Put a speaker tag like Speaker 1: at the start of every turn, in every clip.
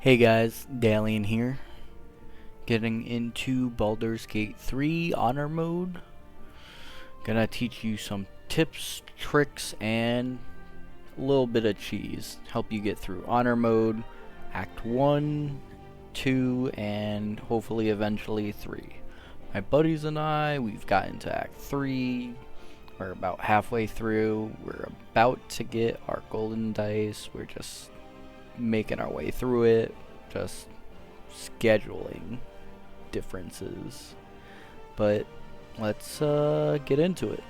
Speaker 1: Hey guys, Dalian here, getting into Baldur's Gate 3 Honor Mode. Gonna teach you some tips, tricks, and a little bit of cheese. Help you get through Honor Mode, Act 1, 2, and hopefully eventually 3. My buddies and I, we've gotten to Act 3. We're about halfway through. We're about to get our golden dice. We're just making our way through it. Just scheduling differences, but let's get into it.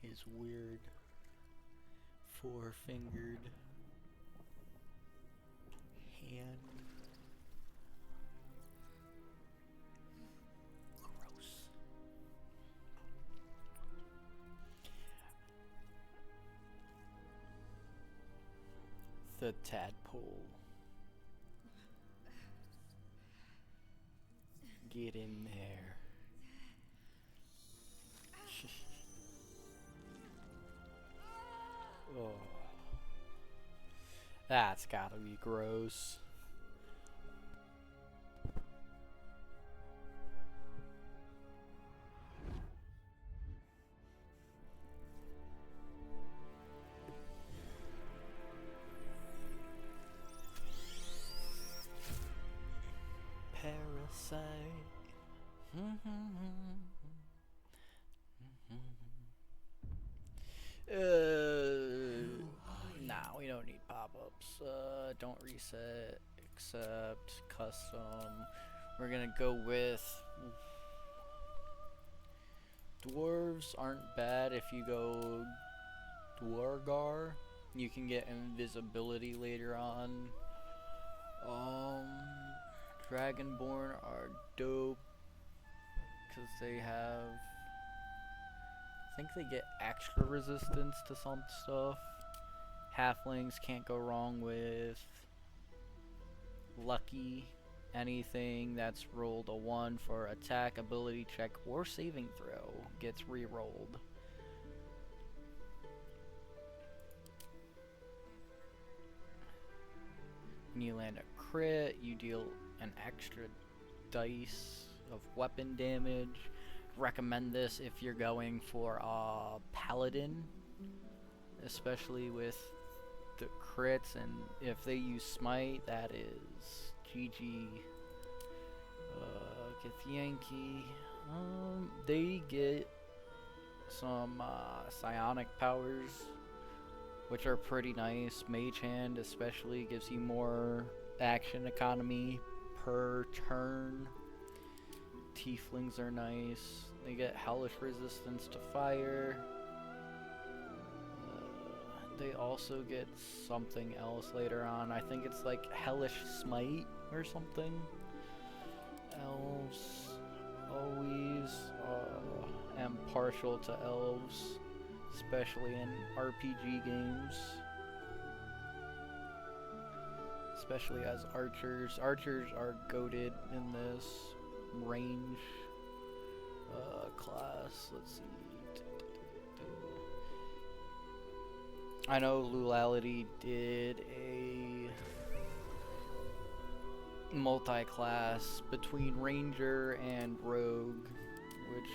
Speaker 1: His weird four-fingered hand. Gross. The tadpole. Get in there. Oh. That's gotta be gross. Parasite. Nah, we don't need pop-ups. Don't reset, accept, custom. We're gonna go with dwarves aren't bad if you go Dwargar. You can get invisibility later on. Dragonborn are dope because they have, I think they get extra resistance to some stuff. Halflings can't go wrong with lucky. Anything that's rolled a 1 for attack, ability check, or saving throw gets re-rolled. When you land a crit, you deal an extra dice of weapon damage. Recommend this if you're going for a paladin, especially with the crits, and if they use smite, that is GG. Githyanki, they get some psionic powers, which are pretty nice. Mage Hand especially gives you more action economy per turn. Tieflings are nice. They get hellish resistance to fire. They also get something else later on. I think it's like hellish smite or something. Elves always am partial to elves, especially in RPG games. Especially as archers. Archers are goated in this range class. Let's see. I know Lulality did a multi-class between Ranger and Rogue, which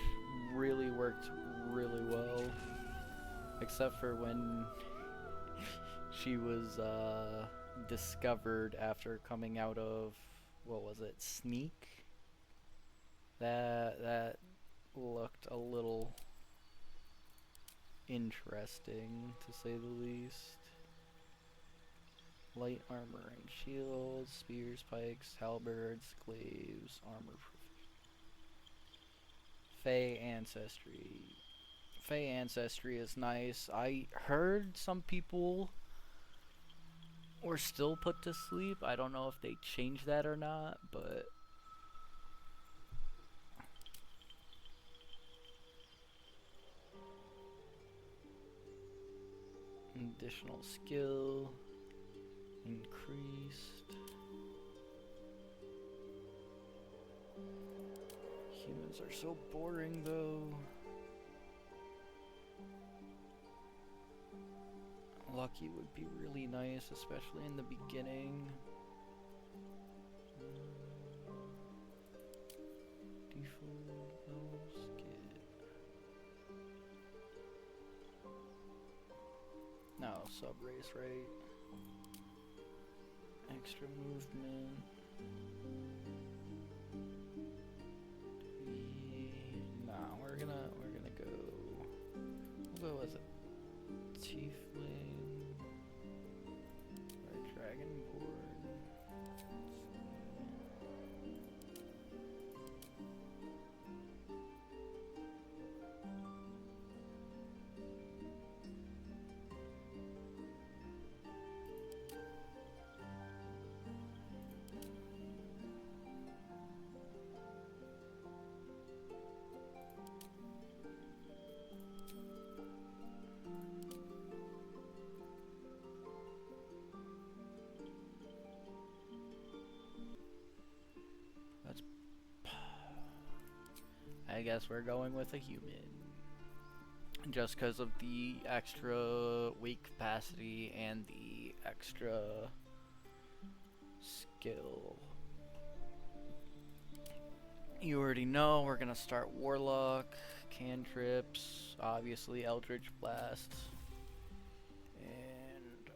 Speaker 1: really worked really well, except for when she was discovered after coming out of, what was it, Sneak? That looked a little interesting, to say the least. Light armor and shields, spears, pikes, halberds, glaives, armor. Fey ancestry. Fey ancestry is nice. I heard some people were still put to sleep. I don't know if they changed that or not, but additional skill increased. Humans are so boring though. Lucky would be really nice, especially in the beginning. Default, no skip. No, sub race, right? Extra movement. Nah, we're gonna go. We'll go with it. Tiefling or Dragonborn. That's. I guess we're going with a human. Just because of the extra weight capacity and the extra skill. You already know we're gonna start Warlock, cantrips, obviously Eldritch Blast, and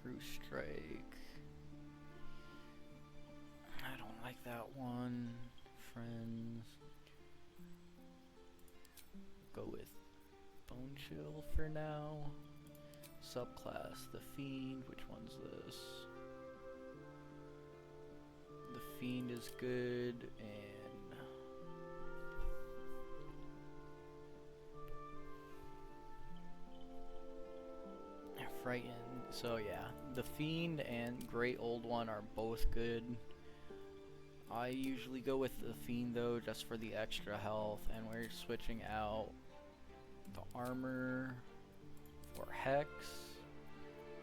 Speaker 1: True Strike. I don't like that one. Friends. Go with Bone Chill for now. Subclass, the Fiend. Which one's this? The Fiend is good, and Frightened. So yeah, the Fiend and Great Old One are both good. I usually go with the Fiend though, just for the extra health, and we're switching out the armor for Hex.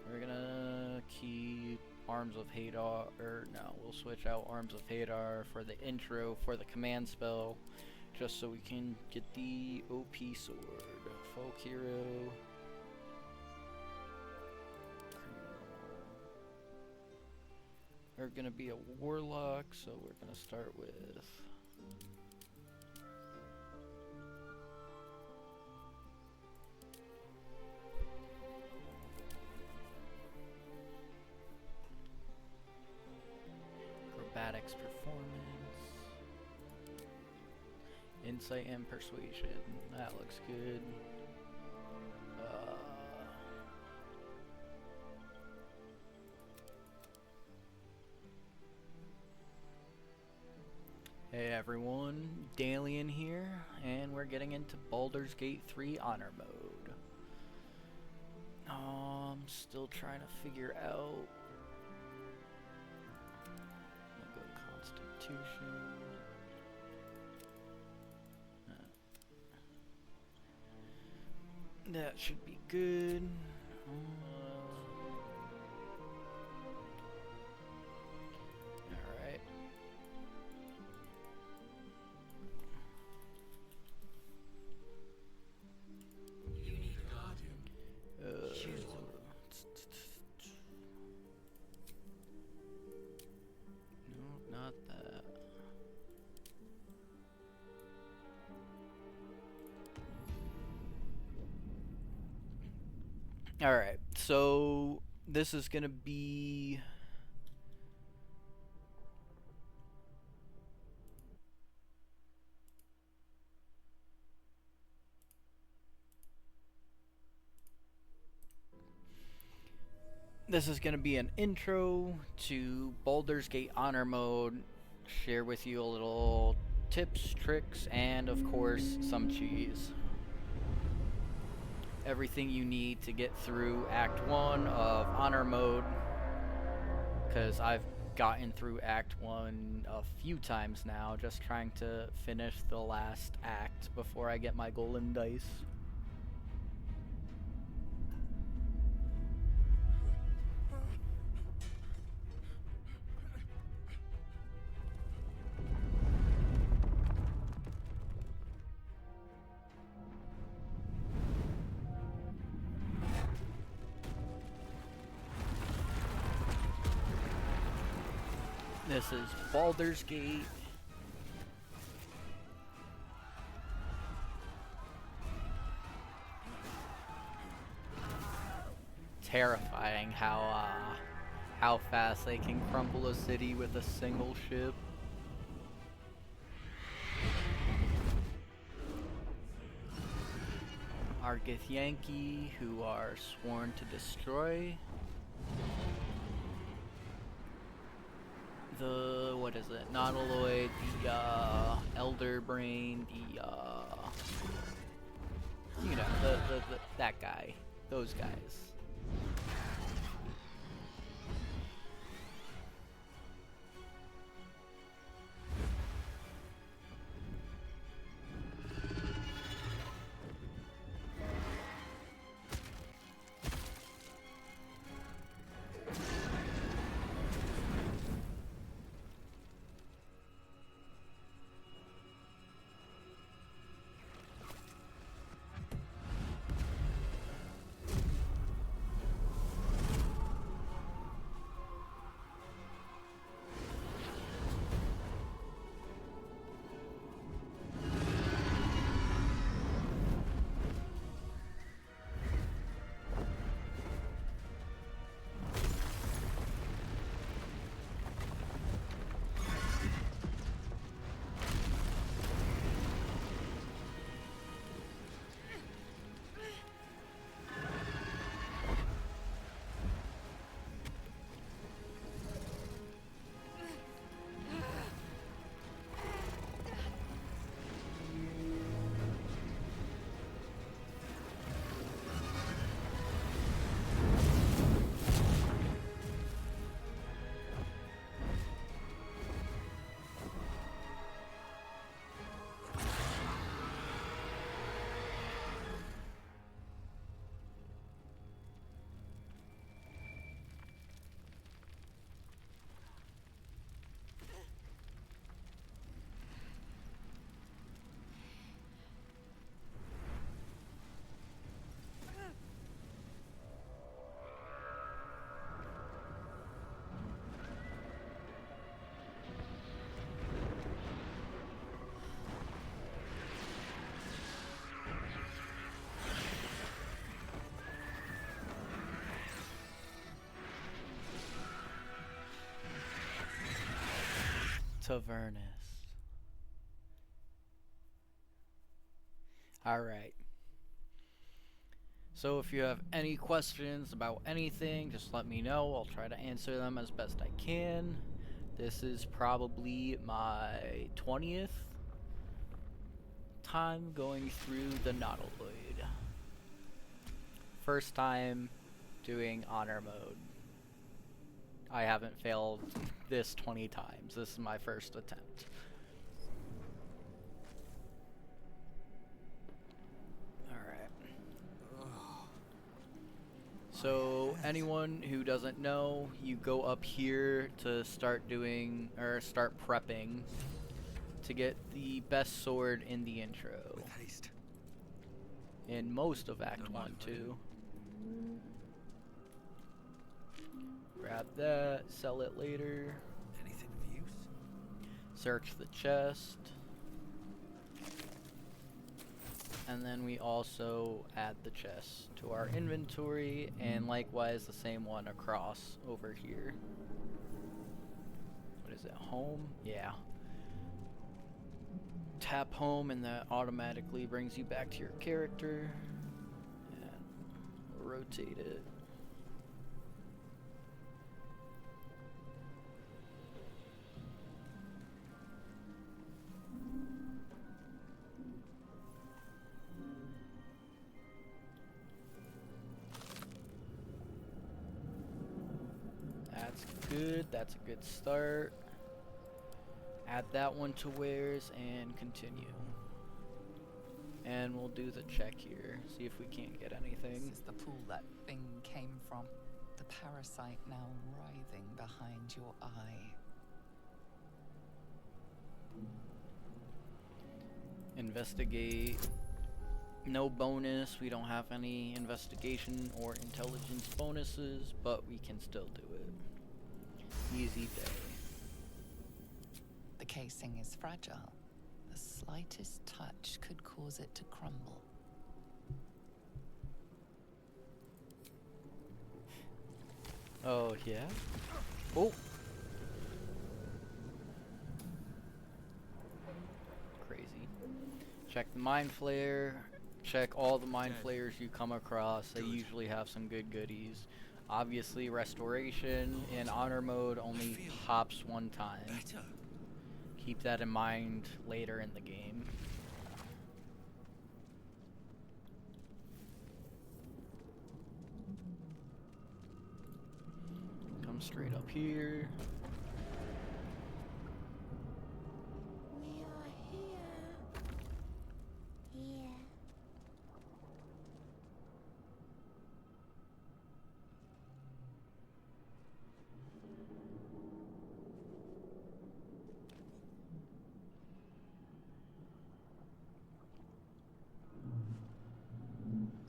Speaker 1: We're gonna keep Arms of Hadar, or no, we'll switch out Arms of Hadar for the intro for the command spell, just so we can get the OP sword. Folk Hero. We're gonna be a Warlock, so we're gonna start with Acrobatics Performance, Insight and Persuasion. That looks good. Hey everyone, Dalian here, and we're getting into Baldur's Gate 3 Honor Mode. I'm still trying to figure out. I'll go Constitution. That should be good. Alright.
Speaker 2: You need a guardian.
Speaker 1: No, not that. Alright, so this is gonna be This is going to be an intro to Baldur's Gate Honor Mode, share with you a little tips, tricks, and of course, some cheese. Everything you need to get through Act 1 of Honor Mode, because I've gotten through Act 1 a few times now, just trying to finish the last act before I get my golden dice. This is Baldur's Gate. Terrifying how fast they can crumble a city with a single ship. Our Githyanki, who are sworn to destroy. The, what is it? Nautiloid, the Elder Brain, the you know, the that guy, those guys. Tavernus. Alright. So if you have any questions about anything, just let me know. I'll try to answer them as best I can. This is probably my 20th time going through the Nautiloid. First time doing Honor Mode. I haven't failed this 20 times. This is my first attempt. Alright. So, anyone who doesn't know, you go up here to start doing, or start prepping to get the best sword in the intro.
Speaker 2: With haste.
Speaker 1: In most of Act 1, too. Grab that, sell it later.
Speaker 2: Anything of use?
Speaker 1: Search the chest. And then we also add the chest to our inventory, and likewise the same one across over here. What is it, home? Yeah. Tap home and that automatically brings you back to your character. And rotate it. good. That's a good start. Add that one to wares and continue. And we'll do the check here. See if we can't get anything.
Speaker 3: This is the pool that thing came from. The parasite now writhing behind your eye.
Speaker 1: Investigate. No bonus. We don't have any investigation or intelligence bonuses, but we can still do it. Easy day.
Speaker 3: The casing is fragile. The slightest touch could cause it to crumble.
Speaker 1: Oh, yeah? Oh! Crazy. Check the Mind Flayer. Check all the Mind Flayers you come across. They usually have some good goodies. Obviously, Restoration in Honor Mode only pops one time.
Speaker 2: Better.
Speaker 1: Keep that in mind later in the game. Come straight up here.
Speaker 4: We are here. Here.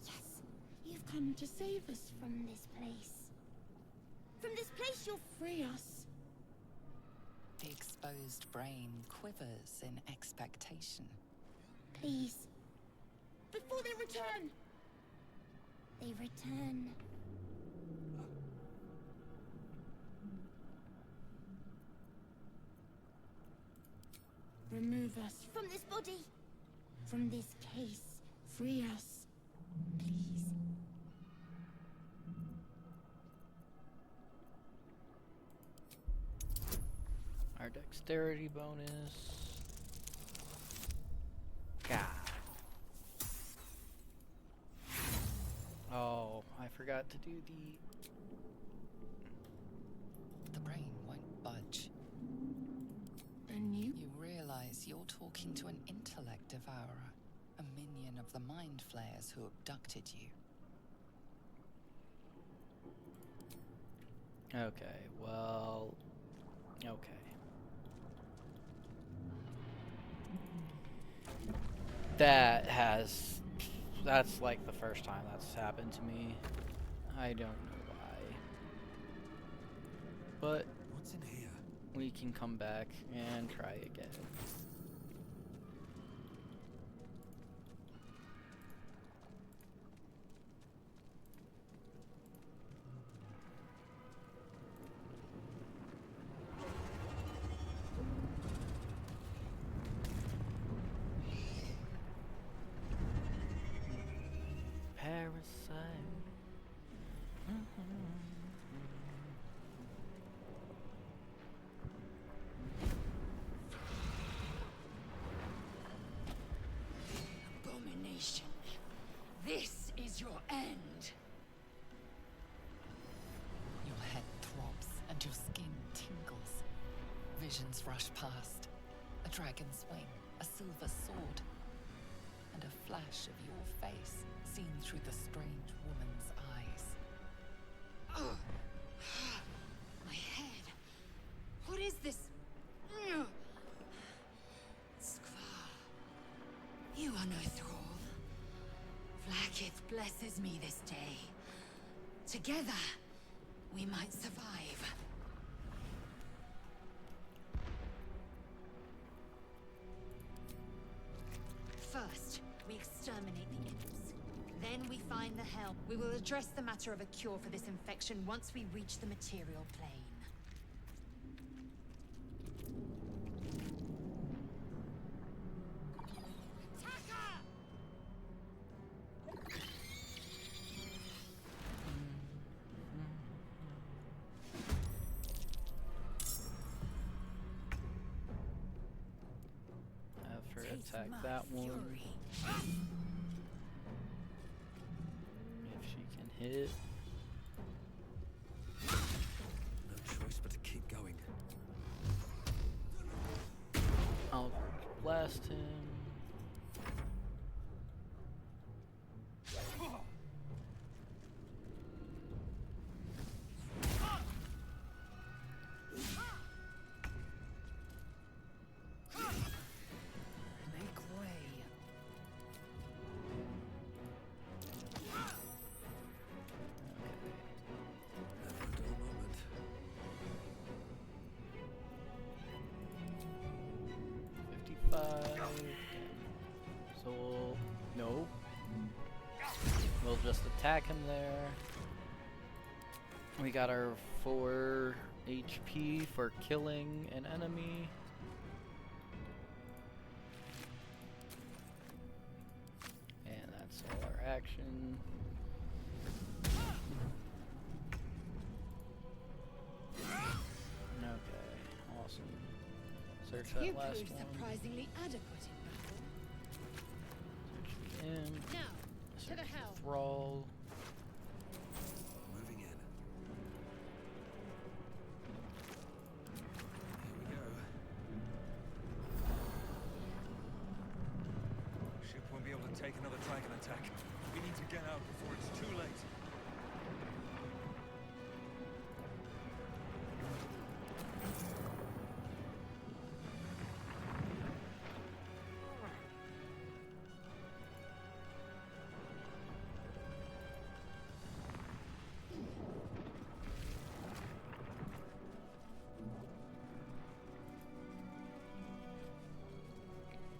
Speaker 4: Yes, you've come to save us from this place. From this place you'll free us.
Speaker 3: The exposed brain quivers in expectation.
Speaker 4: Please. Before they return. They return. Remove us from this body. From this case. Free us. Please.
Speaker 1: Our dexterity bonus. God. Oh, I forgot to do the...
Speaker 3: The brain won't budge.
Speaker 4: And you?
Speaker 3: You realize you're talking to an intellect devourer, a minion of the mind flayers who abducted you.
Speaker 1: Okay, well... Okay. That's like the first time that's happened to me. I don't know why. But
Speaker 2: What's in here?
Speaker 1: we can come back and try again. Parasite.
Speaker 4: Abomination. This is your end.
Speaker 3: Your head throbs and your skin tingles. Visions rush past. A dragon's wing, a silver sword, and a flash of your face seen through the strange woman's eyes.
Speaker 4: Ugh. My head. What is this? Ugh. Skvar. You are no thrall. Vlaakith blesses me this day. Together, we might survive. First, we exterminate the imps. Then we find the help. We will address the matter of a cure for this infection once we reach the material plane. Attacker!
Speaker 1: Have her
Speaker 4: Taste
Speaker 1: attack
Speaker 4: my
Speaker 1: that one.
Speaker 4: fury.
Speaker 1: If she can hit.
Speaker 2: No choice but to
Speaker 1: blast him.
Speaker 3: Make way.
Speaker 2: Never a dull moment.
Speaker 1: 55. So no. We'll just attack him there. We got our 4 HP for killing an enemy. And that's all our action. Okay, awesome. Search that
Speaker 4: You
Speaker 1: last
Speaker 4: proved
Speaker 1: one.
Speaker 4: surprisingly adequate in battle.
Speaker 1: Search him.
Speaker 4: Now, to
Speaker 1: Search
Speaker 4: the helm.
Speaker 1: Thrall.
Speaker 2: Moving in. Here we go. Ship won't be able to take another dragon attack. We need to get out before it's too late.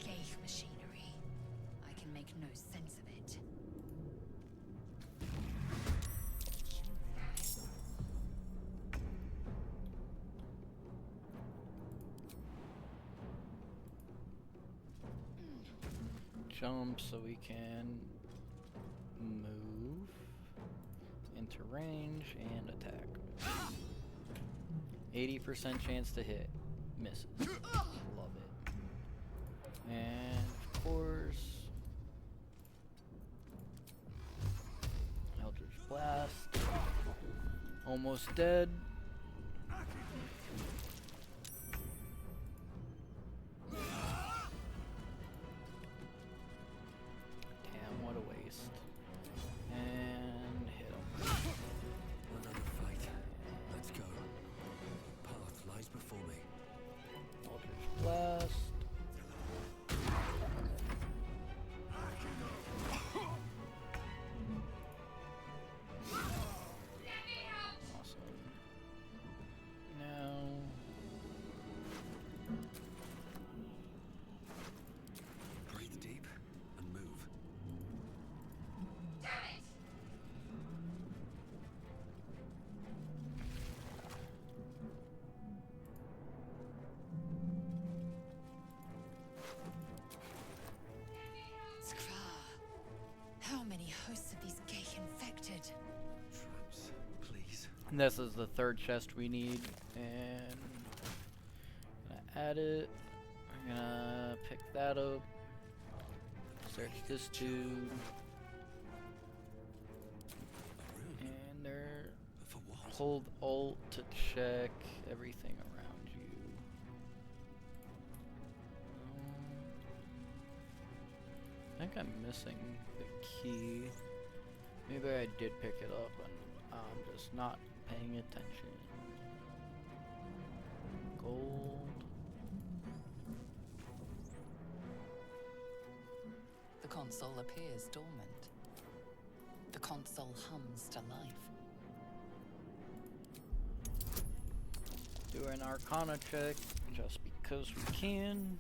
Speaker 4: Ghaik machinery. I can make no sense of it.
Speaker 1: Jump so we can move into range and attack. 80% chance to hit. Misses. Love it. And of course, Eldritch Blast. Almost dead. Damn, what a waste. And hit him.
Speaker 2: Another fight. Let's go. Path lies before me.
Speaker 1: Eldritch Blast. Awesome. Now
Speaker 2: Breathe deep and move.
Speaker 4: Skra. How many hosts of these Ghaik infected?
Speaker 2: Traps, please.
Speaker 1: this is the third chest we need, and gonna add it. I'm gonna pick that up. Search this dude,
Speaker 2: A room.
Speaker 1: and there.
Speaker 2: For what?
Speaker 1: Hold Alt to check everything around you. I think I'm missing the key. Maybe I did pick it up and I'm just not paying attention. Gold.
Speaker 3: The console appears dormant. The console hums to life.
Speaker 1: Do an Arcana check just because we can.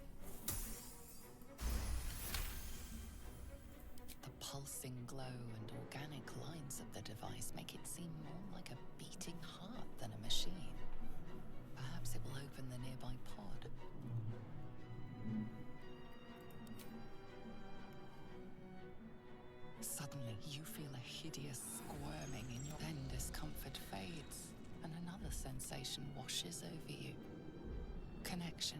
Speaker 3: The pulsing glow and organic lines of the device make it seem more like a beating heart than a machine. Perhaps it will open the nearby pod. Suddenly, you feel a hideous squirming in your... Then discomfort fades, and another sensation washes over you. Connection.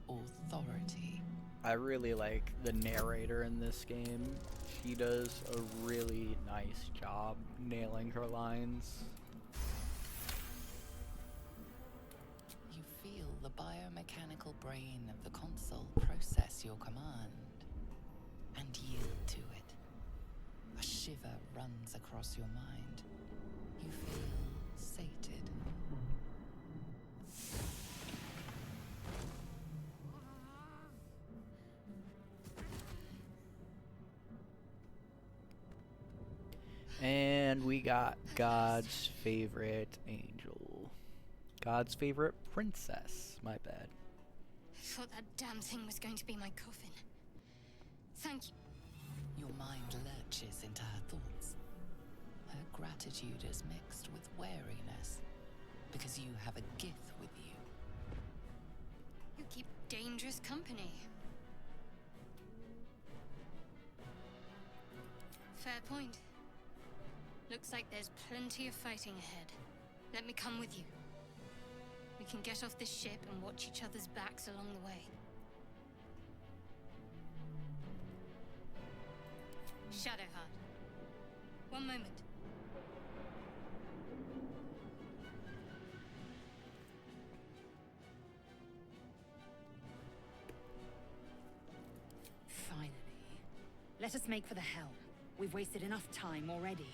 Speaker 3: Authority.
Speaker 1: I really like the narrator in this game. She does a really nice job nailing her lines.
Speaker 3: You feel the biome mechanical brain of the console process your command and yield to it. A shiver runs across your mind. You feel sated.
Speaker 1: And we got God's favorite angel. God's favorite princess. My bad.
Speaker 4: I thought that damn thing was going to be my coffin. Thank you.
Speaker 3: Your mind lurches into her thoughts. Her gratitude is mixed with wariness, because you have a gift with you.
Speaker 4: You keep dangerous company. Fair point. Looks like there's plenty of fighting ahead. Let me come with you. We can get off this ship and watch each other's backs along the way. Shadowheart. One moment. Finally. Let us make for the helm. We've wasted enough time already.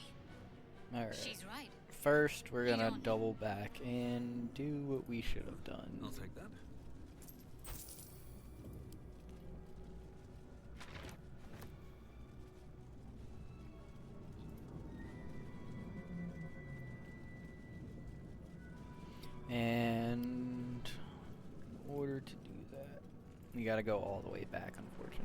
Speaker 1: Alright.
Speaker 4: She's right.
Speaker 1: First, we're gonna
Speaker 4: on.
Speaker 1: double back and do what we should have done.
Speaker 2: I'll take that.
Speaker 1: And in order to do that, we gotta go all the way back, unfortunately.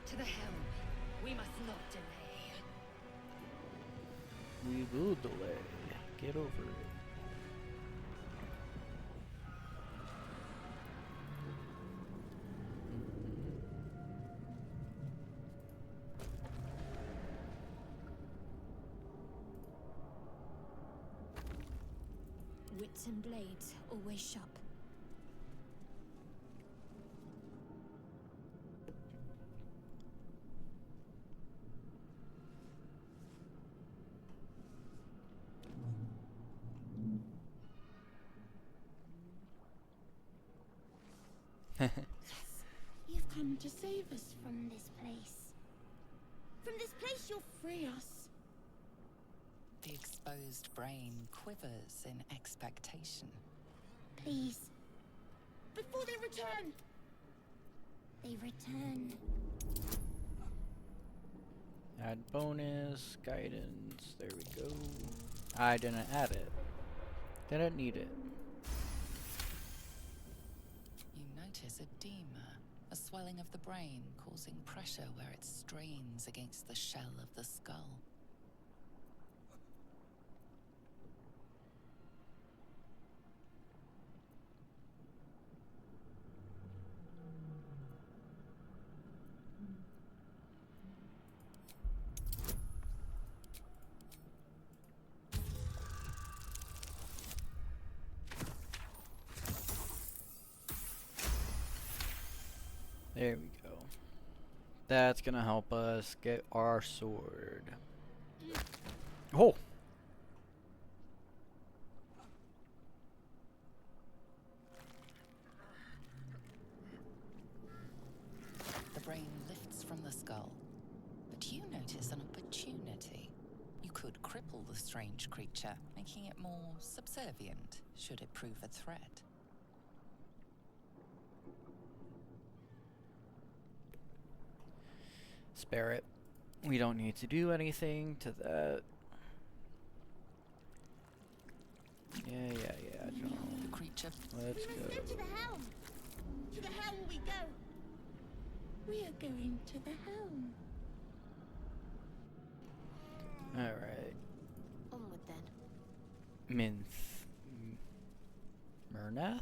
Speaker 4: To the helm. We must not delay.
Speaker 1: We will delay. Get over it.
Speaker 4: Wits and blades always sharp.
Speaker 5: You've come to save us from this place. From this place, you'll free us.
Speaker 3: The exposed brain quivers in expectation.
Speaker 5: Please. Before they return. They return.
Speaker 1: Add bonus, guidance, there we go. I didn't add it. Didn't need it.
Speaker 3: You notice edema, a swelling of the brain causing pressure where it strains against the shell of the skull.
Speaker 1: There we go. That's gonna help us get our sword. Oh!
Speaker 3: The brain lifts from the skull, but you notice an opportunity. You could cripple the strange creature, making it more subservient, should it prove a threat.
Speaker 1: Spare it. We don't need to do anything to that. Yeah,
Speaker 3: The
Speaker 1: John.
Speaker 3: creature
Speaker 1: Let's
Speaker 5: We must go to
Speaker 1: go.
Speaker 5: the helm. To the helm we go. We are going to the helm.
Speaker 1: Alright.
Speaker 5: Onward then.
Speaker 1: Murnath?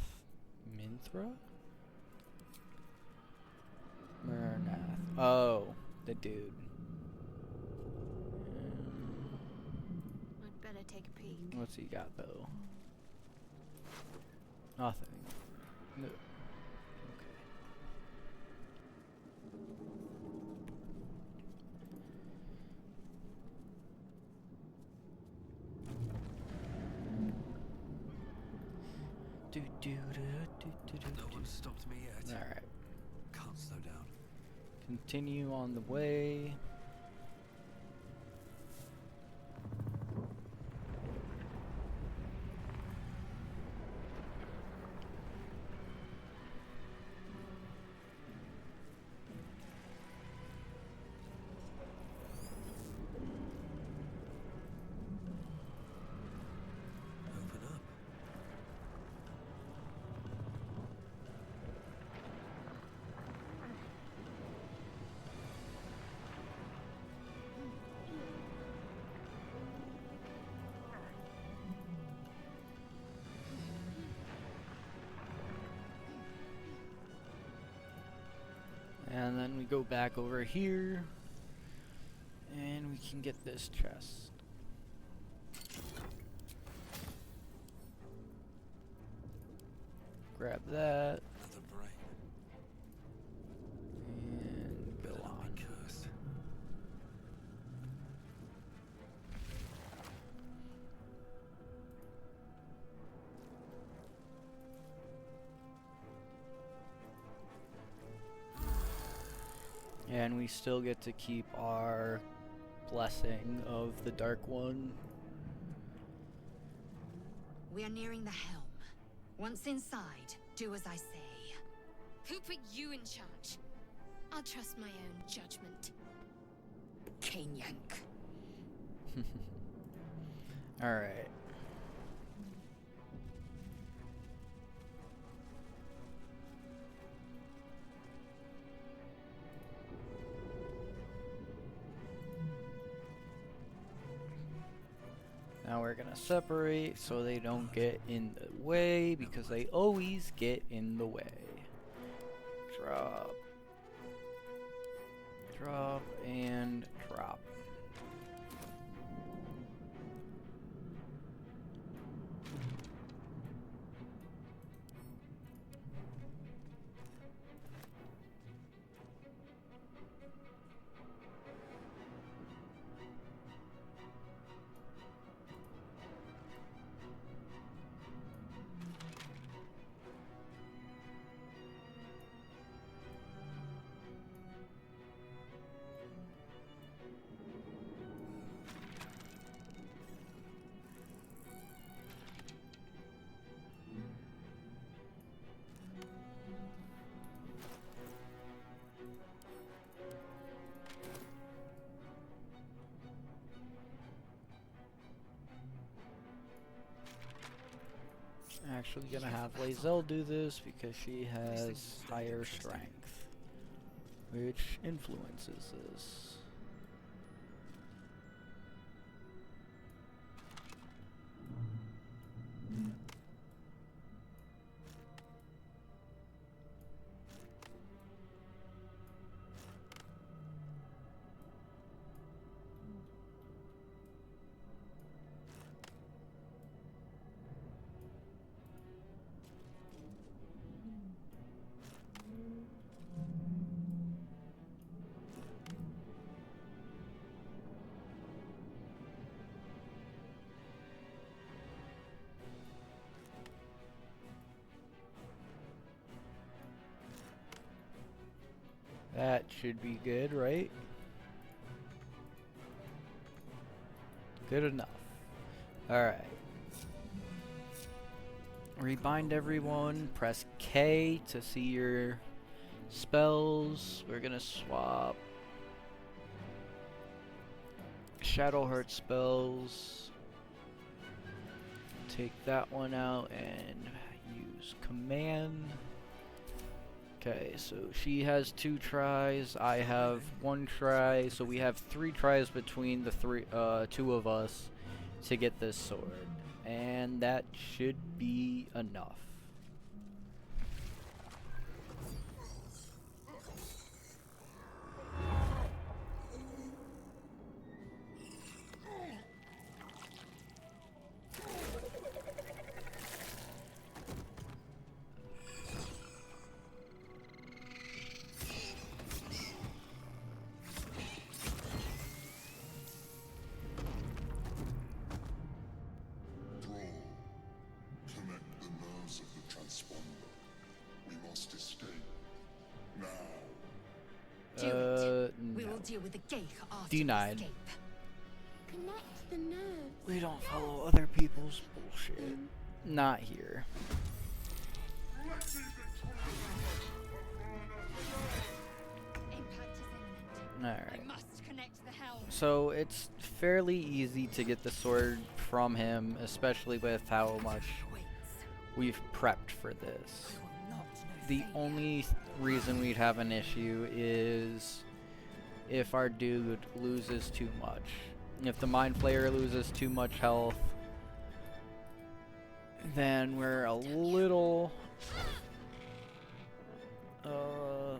Speaker 1: Minthra? Murnath. Oh. the dude.
Speaker 4: I'd better take a peek.
Speaker 1: What's he got though? Nothing. No. Okay.
Speaker 2: No one stopped me yet.
Speaker 1: All right.
Speaker 2: Can't slow down.
Speaker 1: Continue on the way.
Speaker 2: Open up.
Speaker 1: And then we go back over here. And we can get this chest. Grab that.
Speaker 2: Another brain.
Speaker 1: And go
Speaker 2: Better not
Speaker 1: on.
Speaker 2: be cursed.
Speaker 1: And we still get to keep our blessing of the Dark One.
Speaker 6: We are nearing the helm. Once inside, do as I say.
Speaker 4: Who put you in charge? I'll trust my own judgment.
Speaker 6: Cane yank.
Speaker 1: Alright. Now we're gonna separate so they don't get in the way, because they always get in the way. Drop. Drop and drop. Actually gonna have Lae'zel do this because she has higher strength, which influences this. That should be good, right? Good enough. Alright. Rebind everyone. Press K to see your spells. We're gonna swap Shadowheart spells. Take that one out and use command. Okay, so she has 2 tries, I have 1 try, so we have 3 tries between the 2 of us to get this sword. And that should be enough.
Speaker 6: Do it. We
Speaker 1: no.
Speaker 6: will deal with the Geich after
Speaker 1: Denied.
Speaker 6: we escape.
Speaker 5: Connect the nerves.
Speaker 1: We don't follow other people's bullshit. Not here.
Speaker 6: Impact is imminent. I
Speaker 1: Alright.
Speaker 6: must connect the helm.
Speaker 1: So it's fairly easy to get the sword from him, especially with how much
Speaker 6: Waits.
Speaker 1: we've prepped for this.
Speaker 6: I will not know
Speaker 1: The
Speaker 6: failure.
Speaker 1: only reason we'd have an issue is if our dude loses too much. If the Mind Flayer loses too much health, then we're a little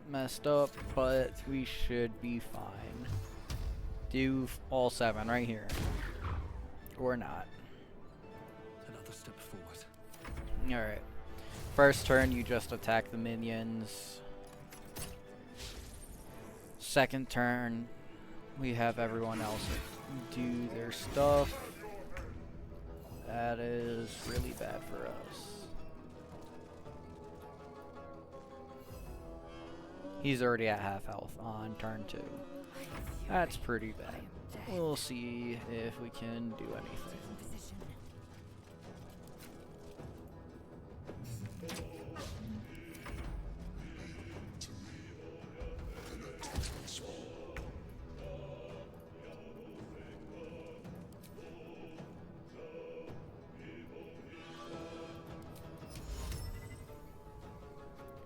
Speaker 1: messed up, but we should be fine. Do all 7 right here. Or not.
Speaker 2: Another step forward.
Speaker 1: Alright. First turn, you just attack the minions. Second turn, we have everyone else do their stuff. That is really bad for us. He's already at half health on turn 2. That's pretty bad. We'll see if we can do anything.
Speaker 6: Position.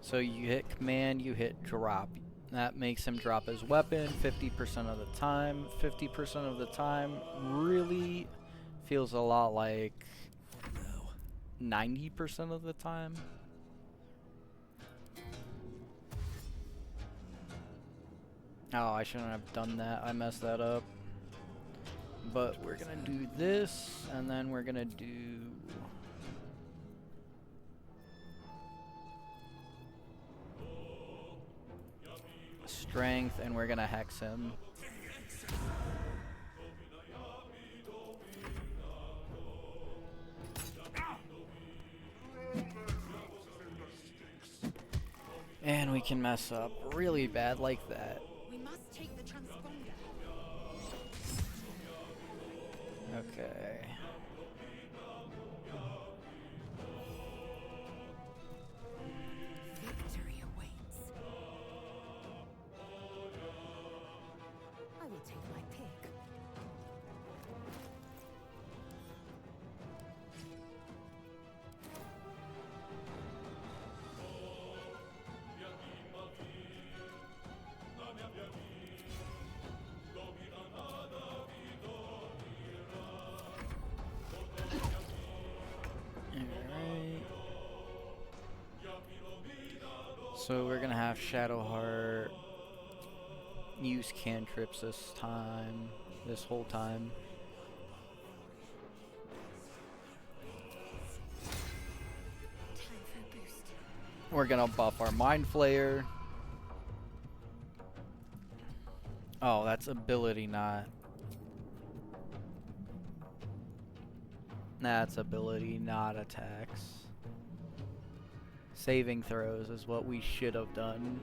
Speaker 1: So you hit command, you hit drop. That makes him drop his weapon 50% of the time. 50% of the time really feels a lot like 90% of the time. Oh, I shouldn't have done that. I messed that up. But we're gonna do this, and then we're gonna do strength, and we're gonna hex him. And we can mess up really bad like that.
Speaker 6: We must take the transponder.
Speaker 1: Okay.
Speaker 6: Victory awaits. I will take my pick.
Speaker 1: Alright. So we're gonna have Shadowheart use cantrips this time, this whole time.
Speaker 6: Time for a boost.
Speaker 1: We're gonna buff our Mind Flayer. Oh, that's ability, not. That's ability, not attacks. Saving throws is what we should have done.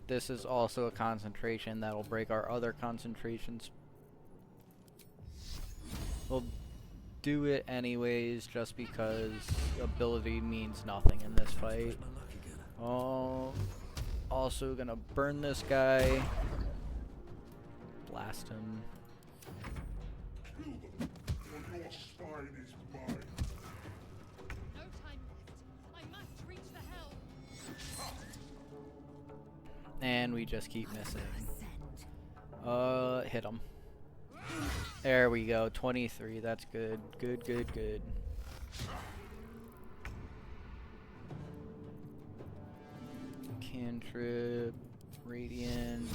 Speaker 1: This is also a concentration that'll break our other concentrations. We'll do it anyways just because ability means nothing in this fight.
Speaker 2: My luck again.
Speaker 1: Oh, also gonna burn this guy. Blast him.
Speaker 7: Kill them, or your spine is mine.
Speaker 6: No time left. I must reach the helm.
Speaker 1: And we just keep missing.
Speaker 6: Ascend.
Speaker 1: Hit him. There we go, 23, that's good. Good, good, good. Cantrip, Radiant.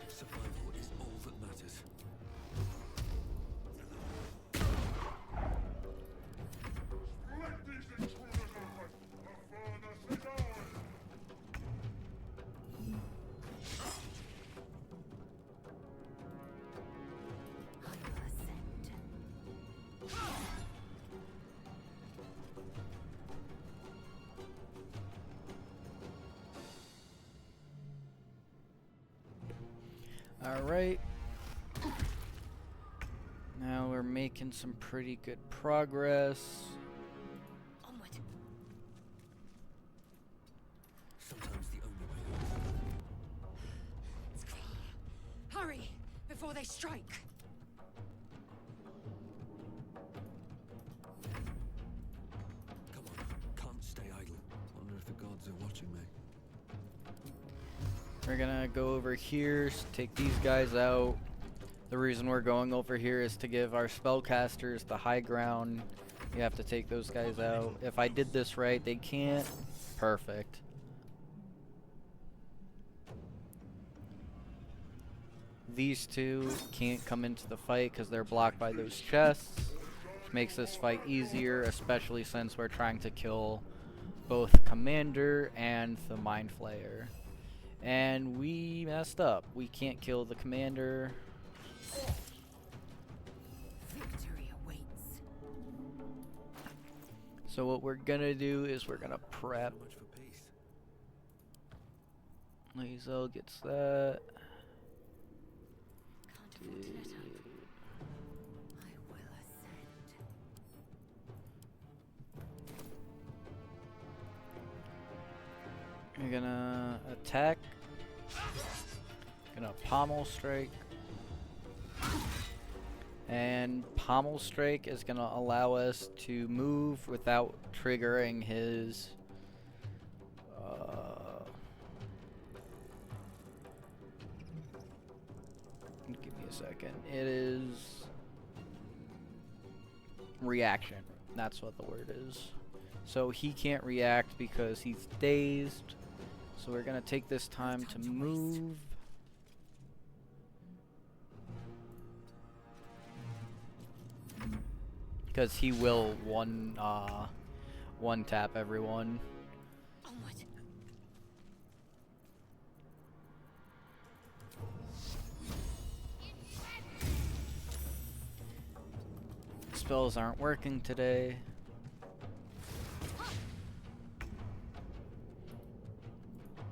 Speaker 2: Survival is all that matters.
Speaker 7: Let these intruders open. The furnace is ours.
Speaker 1: Alright. Now we're making some pretty good progress.
Speaker 6: Onward.
Speaker 2: Sometimes the only way.
Speaker 6: It's clear. Hurry before they strike.
Speaker 2: Come on, can't stay idle. Wonder if the gods are watching me.
Speaker 1: We're gonna go over here, take these guys out. The reason we're going over here is to give our spellcasters the high ground. You have to take those guys out. If I did this right, they can't. Perfect. These two can't come into the fight because they're blocked by those chests. Which makes this fight easier, especially since we're trying to kill both Commander and the Mind Flayer. And we messed up. We can't kill the Commander.
Speaker 6: Victory awaits.
Speaker 1: So what we're gonna do is we're gonna prep.
Speaker 2: So much for peace.
Speaker 1: Lae'zel gets that.
Speaker 6: Can't afford to let up. I will ascend.
Speaker 1: You're gonna attack. Gonna pommel strike. And pommel strike is gonna allow us to move without triggering his give me a second. It is reaction. That's what the word is. So he can't react because he's dazed. So we're gonna take this time to move. Because he will one tap everyone.
Speaker 6: Onward.
Speaker 1: Spells aren't working today.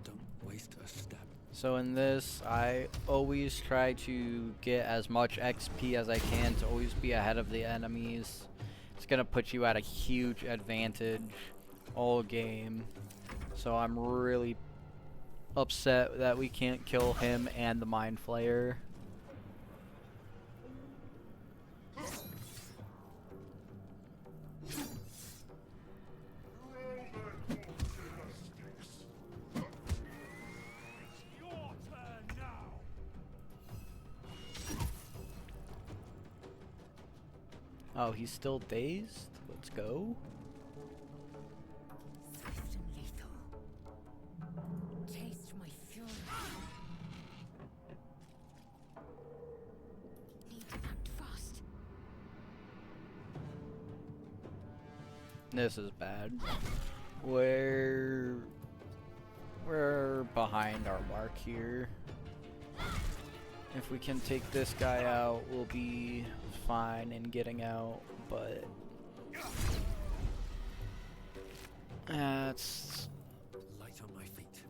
Speaker 2: Don't waste a step.
Speaker 1: So in this, I always try to get as much XP as I can to always be ahead of the enemies. It's gonna put you at a huge advantage all game. So I'm really upset that we can't kill him and the Mind Flayer.
Speaker 7: Your turn now.
Speaker 1: Oh, he's still dazed? Let's go.
Speaker 6: Swift and lethal. Taste my fury. Need to act fast.
Speaker 1: This is bad. We're behind our mark here. If we can take this guy out, we'll be fine in getting out, but that's
Speaker 2: Light on my feet.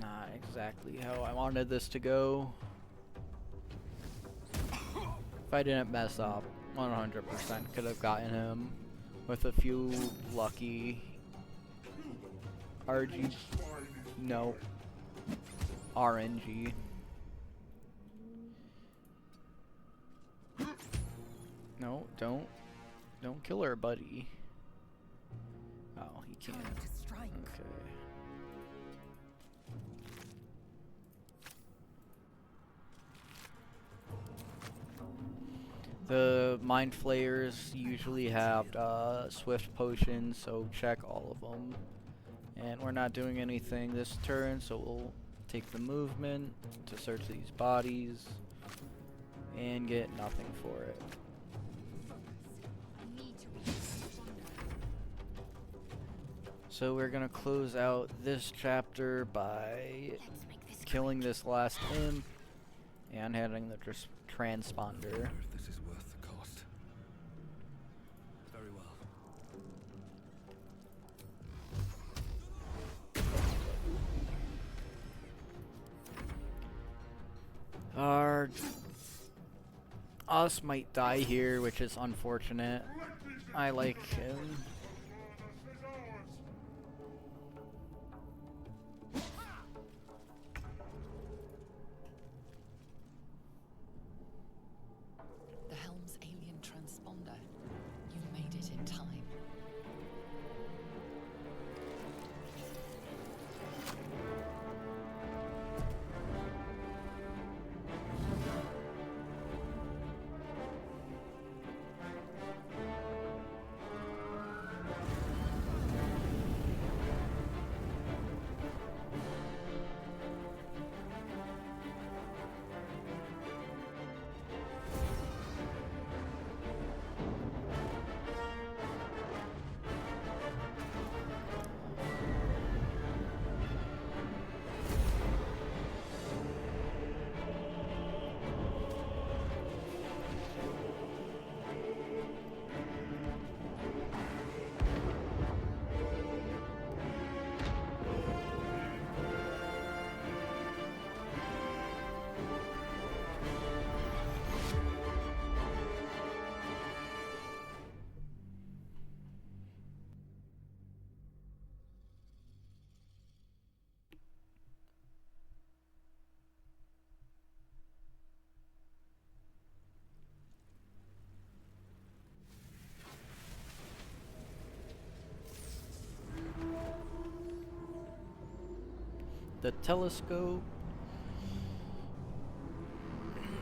Speaker 1: not exactly how I wanted this to go. If I didn't mess up, 100% could have gotten him with a few lucky RG. No. RNG. No, don't kill her, buddy. Oh, he can't.
Speaker 6: Time to strike.
Speaker 1: Okay. The Mind Flayers usually have Swift Potions, so check all of them. And we're not doing anything this turn, so we'll take the movement to search these bodies and get nothing for it.
Speaker 6: I need to be stronger.
Speaker 1: So we're gonna close out this chapter by
Speaker 6: Let's make this
Speaker 1: killing this last imp and having the transponder.
Speaker 2: Wonder if this is worth the cost. Very well.
Speaker 1: Our us might die here, which is unfortunate. I like him.
Speaker 3: The helm's alien transponder. You made it in time.
Speaker 1: The telescope,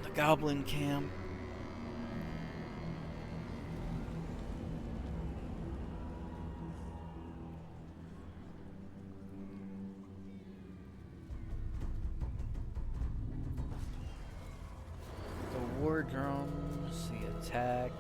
Speaker 1: the goblin camp. The war drums, the attack.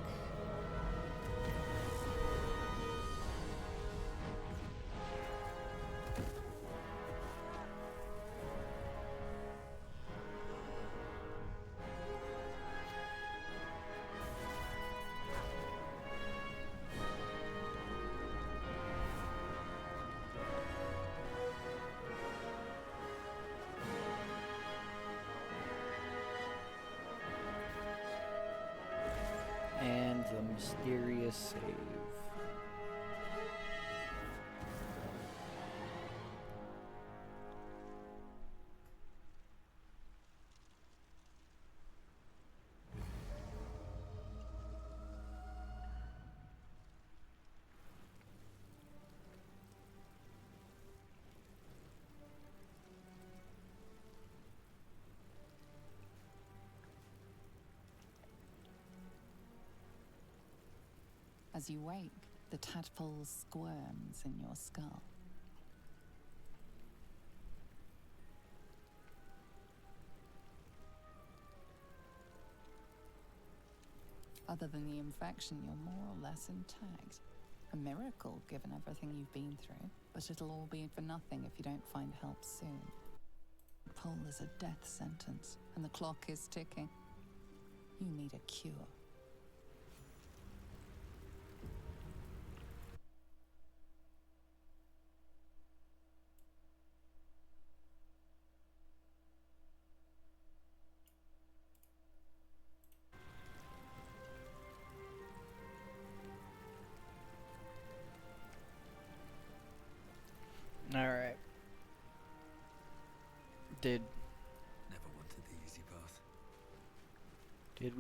Speaker 1: And the mysterious save.
Speaker 3: As you wake, the tadpole squirms in your skull. Other than the infection, you're more or less intact. A miracle, given everything you've been through, but it'll all be for nothing if you don't find help soon. Pull is a death sentence, and the clock is ticking. You need a cure.
Speaker 1: Alright. Did
Speaker 2: Never wanted the easy path.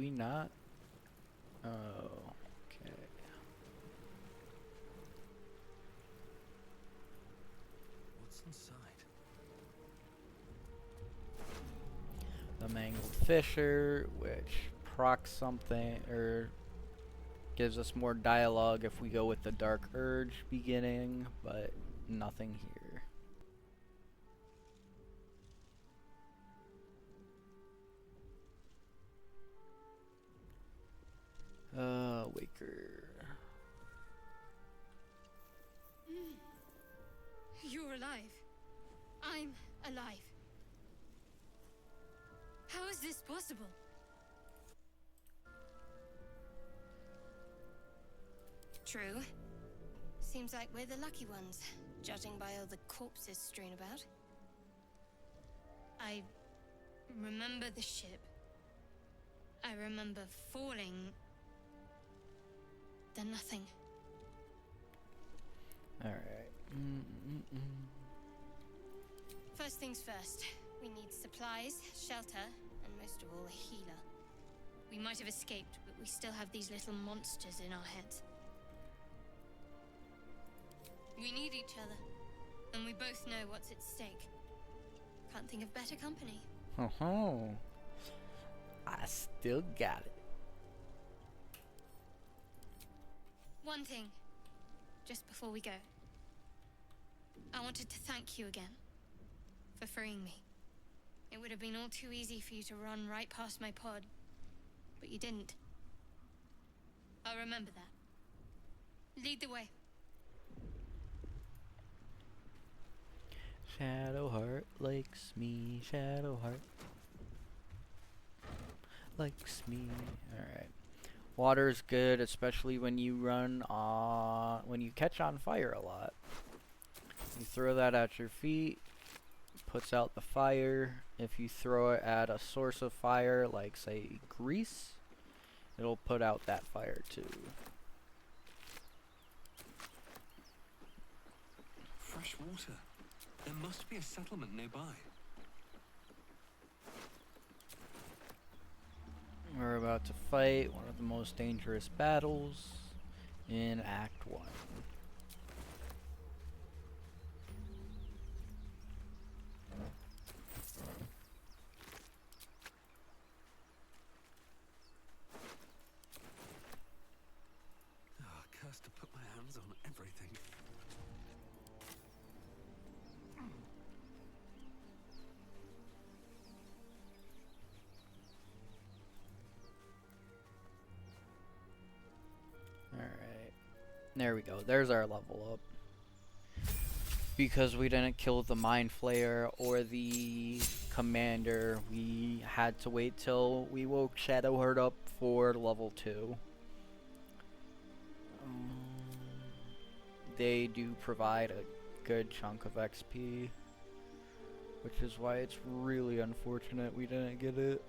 Speaker 1: we not? Oh, okay.
Speaker 2: What's inside?
Speaker 1: The mangled fisher, which procs something or gives us more dialogue if we go with the dark urge beginning, but nothing here. Waker.
Speaker 4: You're alive. I'm alive. How is this possible? True. Seems like we're the lucky ones, judging by all the corpses strewn about. I remember the ship. I remember falling. Then nothing.
Speaker 1: Alright.
Speaker 4: First things first. We need supplies, shelter, and most of all, a healer. We might have escaped, but we still have these little monsters in our heads. We need each other, and we both know what's at stake. Can't think of better company.
Speaker 1: Oh, I still got it.
Speaker 4: One thing, just before we go. I wanted to thank you again for freeing me. It would have been all too easy for you to run right past my pod, but you didn't. I'll remember that. Lead the way.
Speaker 1: Shadowheart likes me. Shadowheart likes me. Alright. Water's good, especially when you run on... when you catch on fire a lot. You throw that at your feet, puts out the fire. If you throw it at a source of fire, like say grease, it'll put out that fire too.
Speaker 2: Fresh water. There must be a settlement nearby.
Speaker 1: We're about to fight one of the most dangerous battles in Act 1.
Speaker 2: Ah, cursed to put my hands on everything.
Speaker 1: Alright. There we go. There's our level up. Because we didn't kill the Mind Flayer or the Commander, we had to wait till we woke Shadowheart up for level 2. They do provide a good chunk of XP, which is why it's really unfortunate we didn't get it.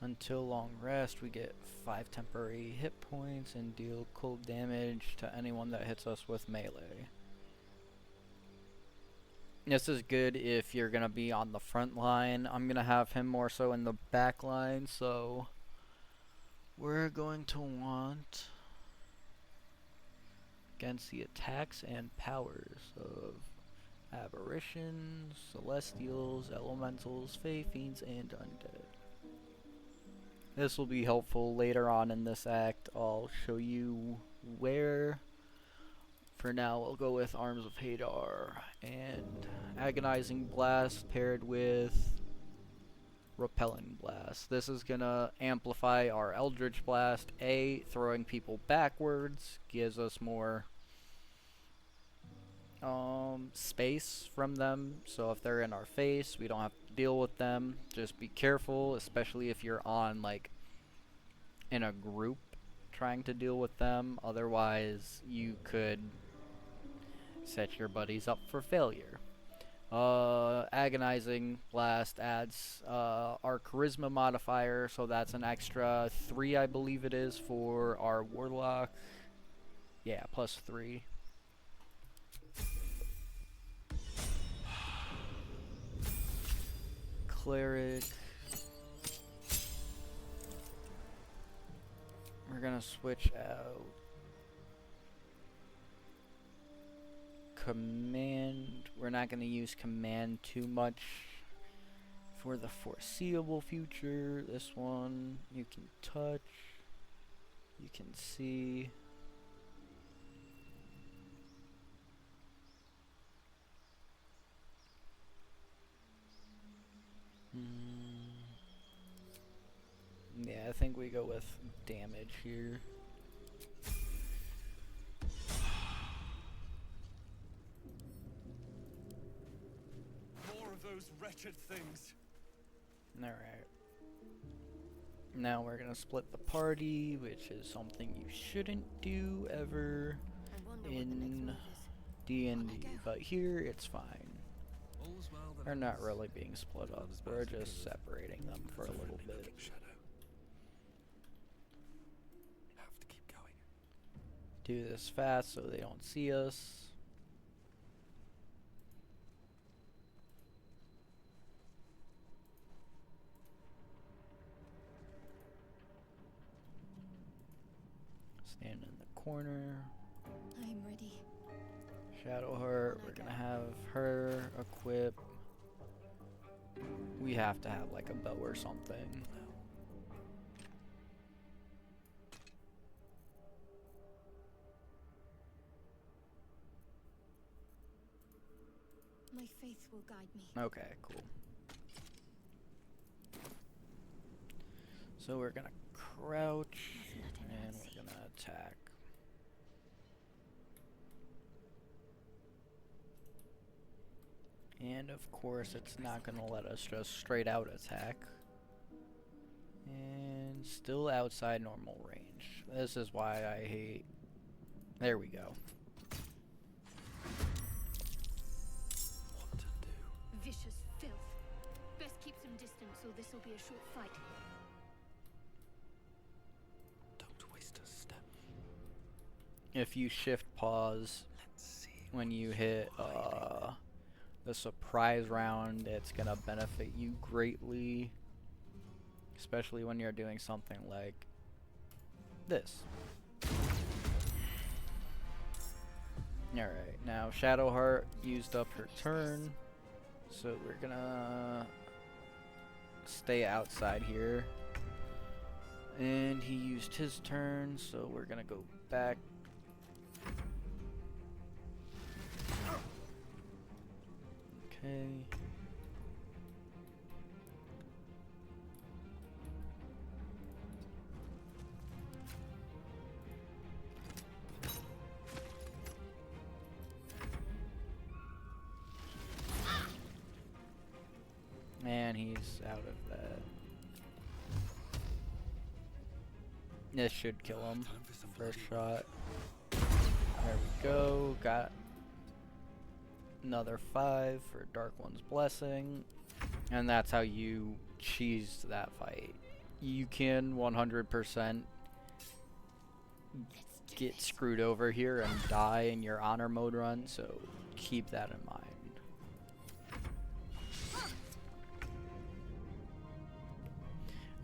Speaker 1: Until long rest, we get 5 temporary hit points and deal cold damage to anyone that hits us with melee. This is good if you're gonna be on the front line. I'm gonna have him more so in the back line, so we're going to want against the attacks and powers of aberrations, celestials, elementals, fey, fiends, and undead. This will be helpful later on in this act. I'll show you where. For now, we'll go with Arms of Hadar and Agonizing Blast paired with Repelling Blast. This is gonna amplify our Eldritch Blast. Throwing people backwards gives us more space from them, so if they're in our face, we don't have to deal with them. Just be careful, especially if you're on, like, in a group trying to deal with them. Otherwise, you could set your buddies up for failure. Agonizing Blast adds our Charisma modifier, so that's an extra 3, I believe it is, for our Warlock. Yeah, plus 3. Cleric. We're gonna switch out Command. We're not gonna use Command too much for the foreseeable future. This one you can touch, you can see. Yeah, I think we go with damage here.
Speaker 2: More of those wretched things.
Speaker 1: Alright. Now we're gonna split the party, which is something you shouldn't do ever
Speaker 5: I wonder what the next
Speaker 1: in
Speaker 5: move is.
Speaker 1: D&D, but here it's fine.
Speaker 2: All's well that
Speaker 1: They're not
Speaker 2: ends.
Speaker 1: really being split up, we're just separating them for a little bit.
Speaker 2: Looking shadow. Have to keep going.
Speaker 1: Do this fast so they don't see us. Stand in the corner.
Speaker 5: I'm ready.
Speaker 1: Shadowheart, we're gonna have her equip. We have to have like a bow or something.
Speaker 5: My faith will guide me.
Speaker 1: Okay, cool. So we're gonna crouch
Speaker 5: Mustn't let anyone
Speaker 1: and
Speaker 5: see.
Speaker 1: we're gonna attack. And of course it's not gonna let us just straight out attack. And still outside normal range. This is why I hate... There we go.
Speaker 2: What to do?
Speaker 8: Vicious filth. Best keep some distance, or this'll be a short fight.
Speaker 2: Don't waste a step.
Speaker 1: If you shift pause
Speaker 2: Let's see.
Speaker 1: when you hit the surprise round, it's gonna benefit you greatly, especially when you're doing something like this. Alright, now Shadowheart used up her turn, so we're gonna stay outside here. And he used his turn, so we're gonna go back. Okay. And he's out of that. This should kill him.
Speaker 2: Time for some
Speaker 1: First
Speaker 2: bloody
Speaker 1: shot. There we go. Got another 5 for Dark One's Blessing. And that's how you cheese that fight. You can 100% get screwed over here and die in your honor mode run, so keep that in mind.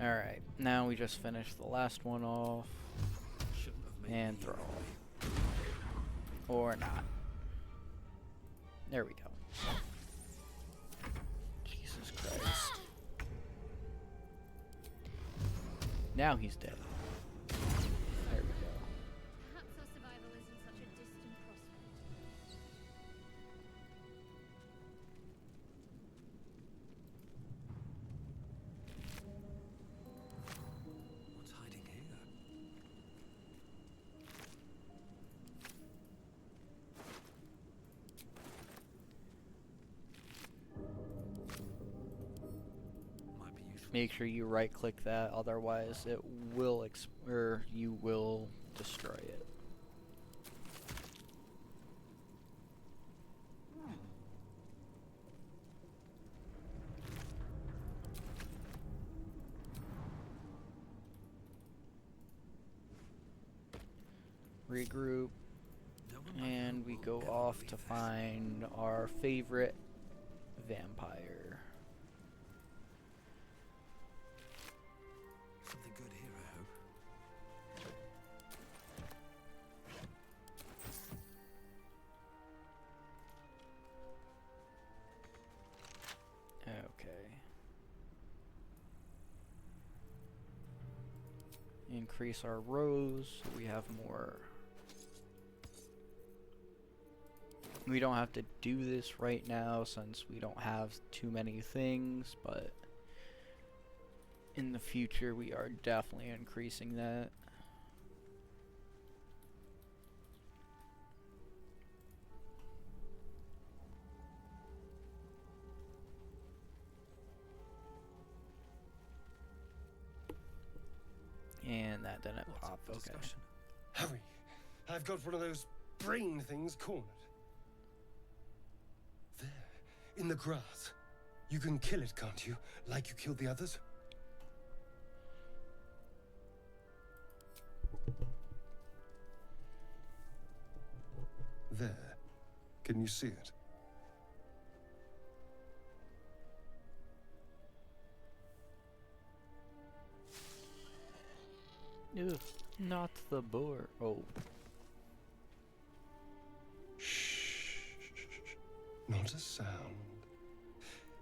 Speaker 1: Alright, now we just finished the last one off.
Speaker 2: Shouldn't have made
Speaker 1: And
Speaker 2: me
Speaker 1: throw.
Speaker 2: angry.
Speaker 1: Or not. There we go. Jesus Christ. Now he's dead. There we go.
Speaker 8: Perhaps our survival isn't such a distant prospect.
Speaker 2: What's hiding here? Might be useful.
Speaker 1: Make sure you right click that, otherwise it will or you will destroy it. Regroup,
Speaker 2: No one might
Speaker 1: and
Speaker 2: know
Speaker 1: we
Speaker 2: we'll
Speaker 1: go
Speaker 2: ever
Speaker 1: off
Speaker 2: leave
Speaker 1: to
Speaker 2: this.
Speaker 1: find our favorite vampire.
Speaker 2: Something good here, I hope.
Speaker 1: Okay. Increase our rows so we have more. We don't have to do this right now since we don't have too many things, but in the future we are definitely increasing that. And that didn't
Speaker 2: What's
Speaker 1: pop.
Speaker 2: up for
Speaker 1: Okay.
Speaker 2: discussion?
Speaker 9: Hurry! I've got one of those brain things cornered. There, in the grass. You can kill it, can't you? Like you killed the others? There. Can you see it?
Speaker 1: Ugh, not the boar. Oh,
Speaker 9: Shh. Not a sound.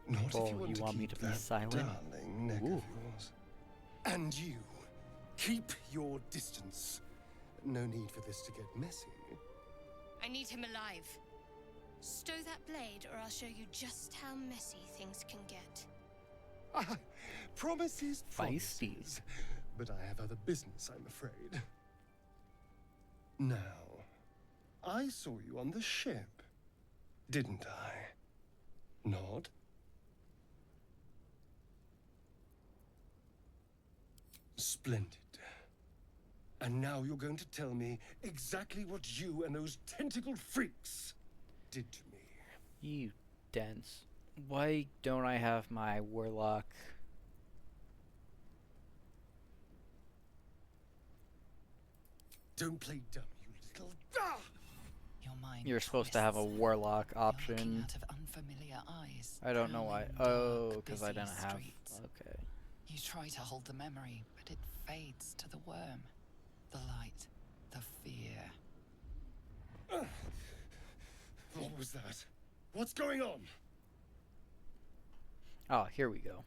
Speaker 9: Not if
Speaker 1: Oh,
Speaker 9: you want
Speaker 1: you
Speaker 9: to
Speaker 1: want me
Speaker 9: keep
Speaker 1: to be
Speaker 9: that
Speaker 1: silent?
Speaker 9: darling neck
Speaker 1: Ooh.
Speaker 9: of yours. And you, keep your distance. No need for this to get messy.
Speaker 4: I need him alive. Stow that blade, or I'll show you just how messy things can get.
Speaker 9: Promises,
Speaker 1: Feisty.
Speaker 9: promises. But I have other business, I'm afraid. Now, I saw you on the ship, didn't I? Nod? Splendid. And now you're going to tell me exactly what you and those tentacled freaks did to me.
Speaker 1: you dense. Why don't I have my warlock?
Speaker 9: Don't play dumb, you little... Ah!
Speaker 3: Your mind
Speaker 1: You're supposed to have a
Speaker 3: twists.
Speaker 1: warlock
Speaker 3: You're looking
Speaker 1: option.
Speaker 3: out of unfamiliar eyes.
Speaker 1: I don't know why.
Speaker 3: prowling
Speaker 1: Oh,
Speaker 3: dark,
Speaker 1: because I
Speaker 3: busy
Speaker 1: didn't have.
Speaker 3: streets.
Speaker 1: Okay.
Speaker 3: You try to hold the memory, but it fades to the worm. The light, the fear.
Speaker 9: What was that? What's going on?
Speaker 1: Oh, here we go.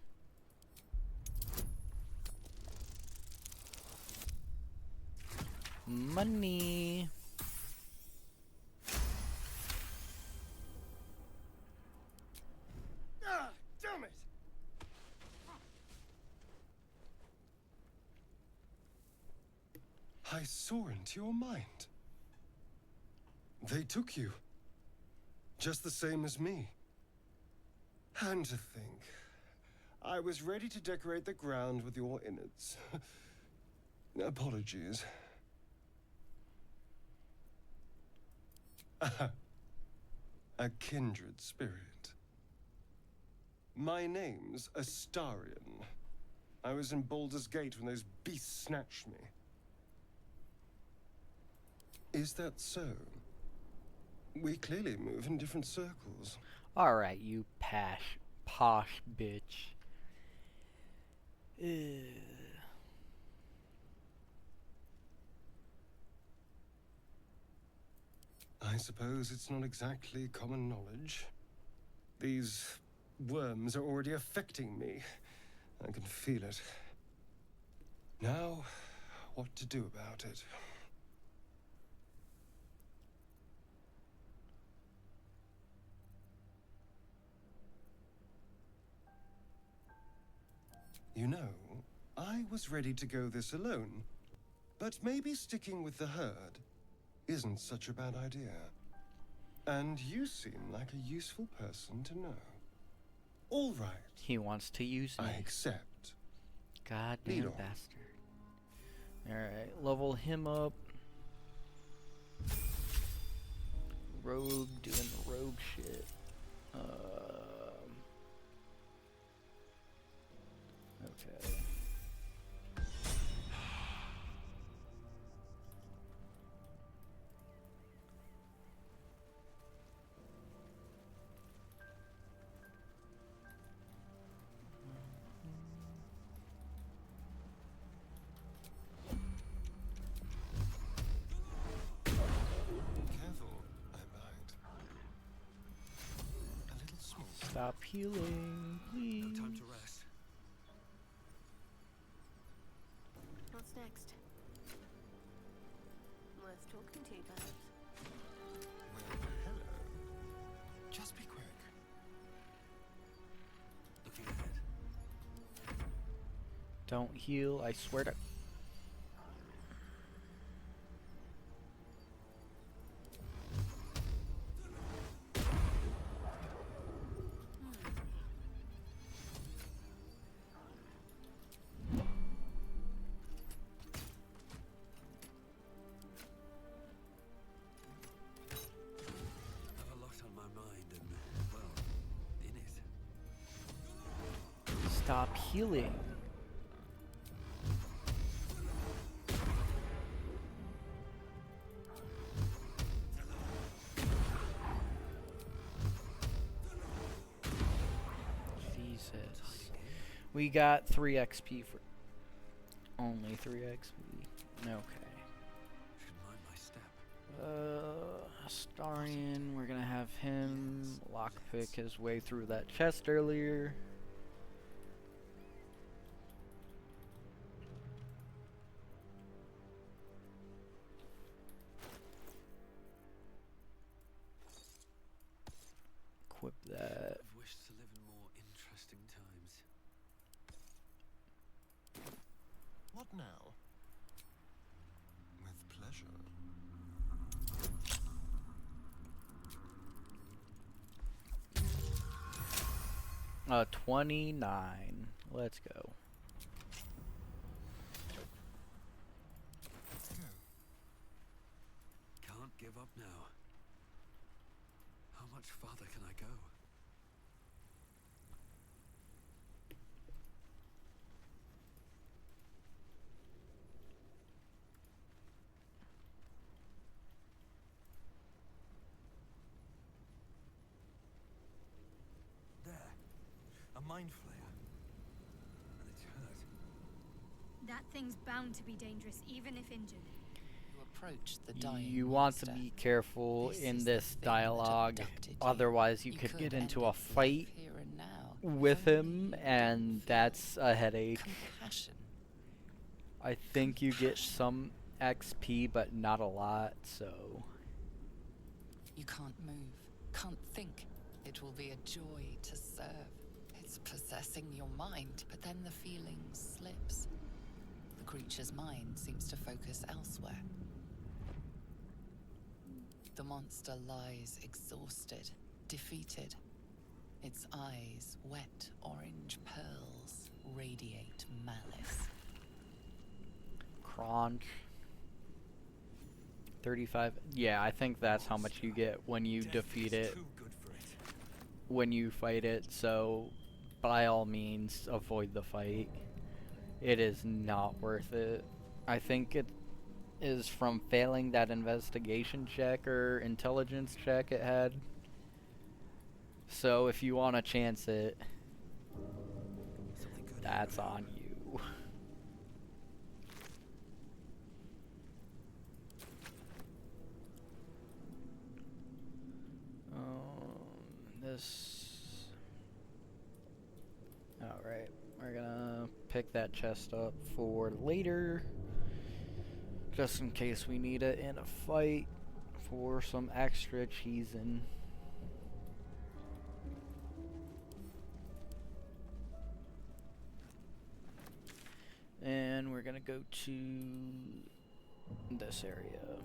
Speaker 1: Money.
Speaker 9: Ah, damn it! I saw into your mind. They took you. Just the same as me. And to think, I was ready to decorate the ground with your innards. Apologies. A kindred spirit. My name's Astarion. I was in Baldur's Gate when those beasts snatched me. Is that so? We clearly move in different circles.
Speaker 1: Alright, you posh bitch. Ugh.
Speaker 9: I suppose it's not exactly common knowledge. These worms are already affecting me. I can feel it. Now, what to do about it? You know, I was ready to go this alone, but maybe sticking with the herd isn't such a bad idea. And you seem like a useful person to know. All right,
Speaker 1: He wants to use me.
Speaker 9: I accept. Lead
Speaker 1: Goddamn
Speaker 9: on.
Speaker 1: bastard. Alright, level him up. Rogue doing the rogue shit. Okay.
Speaker 9: Careful, I might. A little small.
Speaker 1: Stop healing, please.
Speaker 2: No time to rest.
Speaker 8: What's next? Worth talking to, perhaps.
Speaker 9: Well, hello. Just be quick.
Speaker 2: Looking ahead.
Speaker 1: Don't heal, I swear to. stop healing. Jesus. We got 3 XP for only 3 XP. Okay.
Speaker 2: Should mind my step.
Speaker 1: Astarion, we're gonna have him lockpick his way through that chest earlier. Equip that.
Speaker 2: I've wished to live in more interesting times.
Speaker 9: What now? With pleasure.
Speaker 1: 29. Let's go.
Speaker 9: Go.
Speaker 2: Can't give up now. How much farther can I go? There. A mind flayer. And it's hurt.
Speaker 8: That thing's bound to be dangerous, even if injured.
Speaker 3: You approach the dying
Speaker 1: You want to
Speaker 3: monster.
Speaker 1: be careful
Speaker 3: This
Speaker 1: in
Speaker 3: is the
Speaker 1: this
Speaker 3: thing that
Speaker 1: dialogue,
Speaker 3: abducted you.
Speaker 1: otherwise you could get
Speaker 3: end
Speaker 1: into a
Speaker 3: its life
Speaker 1: fight
Speaker 3: here and now.
Speaker 1: with
Speaker 3: If
Speaker 1: him,
Speaker 3: only you
Speaker 1: and
Speaker 3: didn't feel
Speaker 1: that's a headache.
Speaker 3: compassion.
Speaker 1: I think you get some XP, but not a lot, so...
Speaker 3: You can't move, can't think. It will be a joy to serve. It's possessing your mind, but then the feeling slips. The creature's mind seems to focus elsewhere. The monster lies exhausted, defeated. Its eyes, wet orange pearls, radiate malice.
Speaker 1: Crunch. 35. Yeah, I think that's how much you get when you
Speaker 2: Death
Speaker 1: defeat
Speaker 2: is
Speaker 1: it,
Speaker 2: too good for it.
Speaker 1: when you fight it, so by all means, avoid the fight. It is not worth it. I think it is from failing that investigation check or intelligence check it had. So if you want to chance it,
Speaker 2: Something good
Speaker 1: that's
Speaker 2: here.
Speaker 1: on you. This. Alright, we're gonna pick that chest up for later. Just in case we need it in a fight for some extra cheesing. And we're gonna go to this area.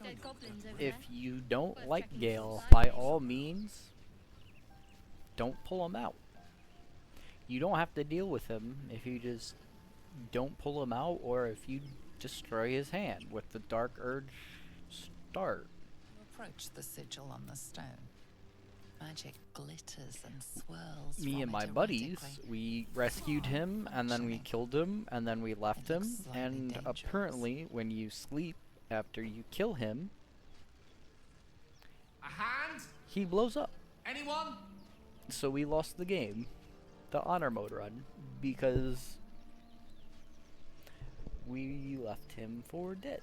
Speaker 8: Dead goblins over
Speaker 1: If
Speaker 8: there.
Speaker 1: you don't
Speaker 8: Worth
Speaker 1: like
Speaker 8: checking
Speaker 1: Gale,
Speaker 8: for
Speaker 1: by
Speaker 8: signs.
Speaker 1: all means, don't pull him out. You don't have to deal with him if you just don't pull him out, or if you destroy his hand with the Dark Urge start.
Speaker 3: You approach the sigil on the stone. Magic glitters and swirls.
Speaker 1: Me
Speaker 3: from
Speaker 1: and my
Speaker 3: it
Speaker 1: buddies,
Speaker 3: erratically.
Speaker 1: we rescued him, and then we
Speaker 3: Functioning.
Speaker 1: killed him, and then we left
Speaker 3: It
Speaker 1: him,
Speaker 3: looks slightly
Speaker 1: and
Speaker 3: dangerous.
Speaker 1: apparently when you sleep after you kill him,
Speaker 10: A hand?
Speaker 1: he blows up.
Speaker 10: Anyone?
Speaker 1: So we lost the game, the honor mode run, because we left him for dead.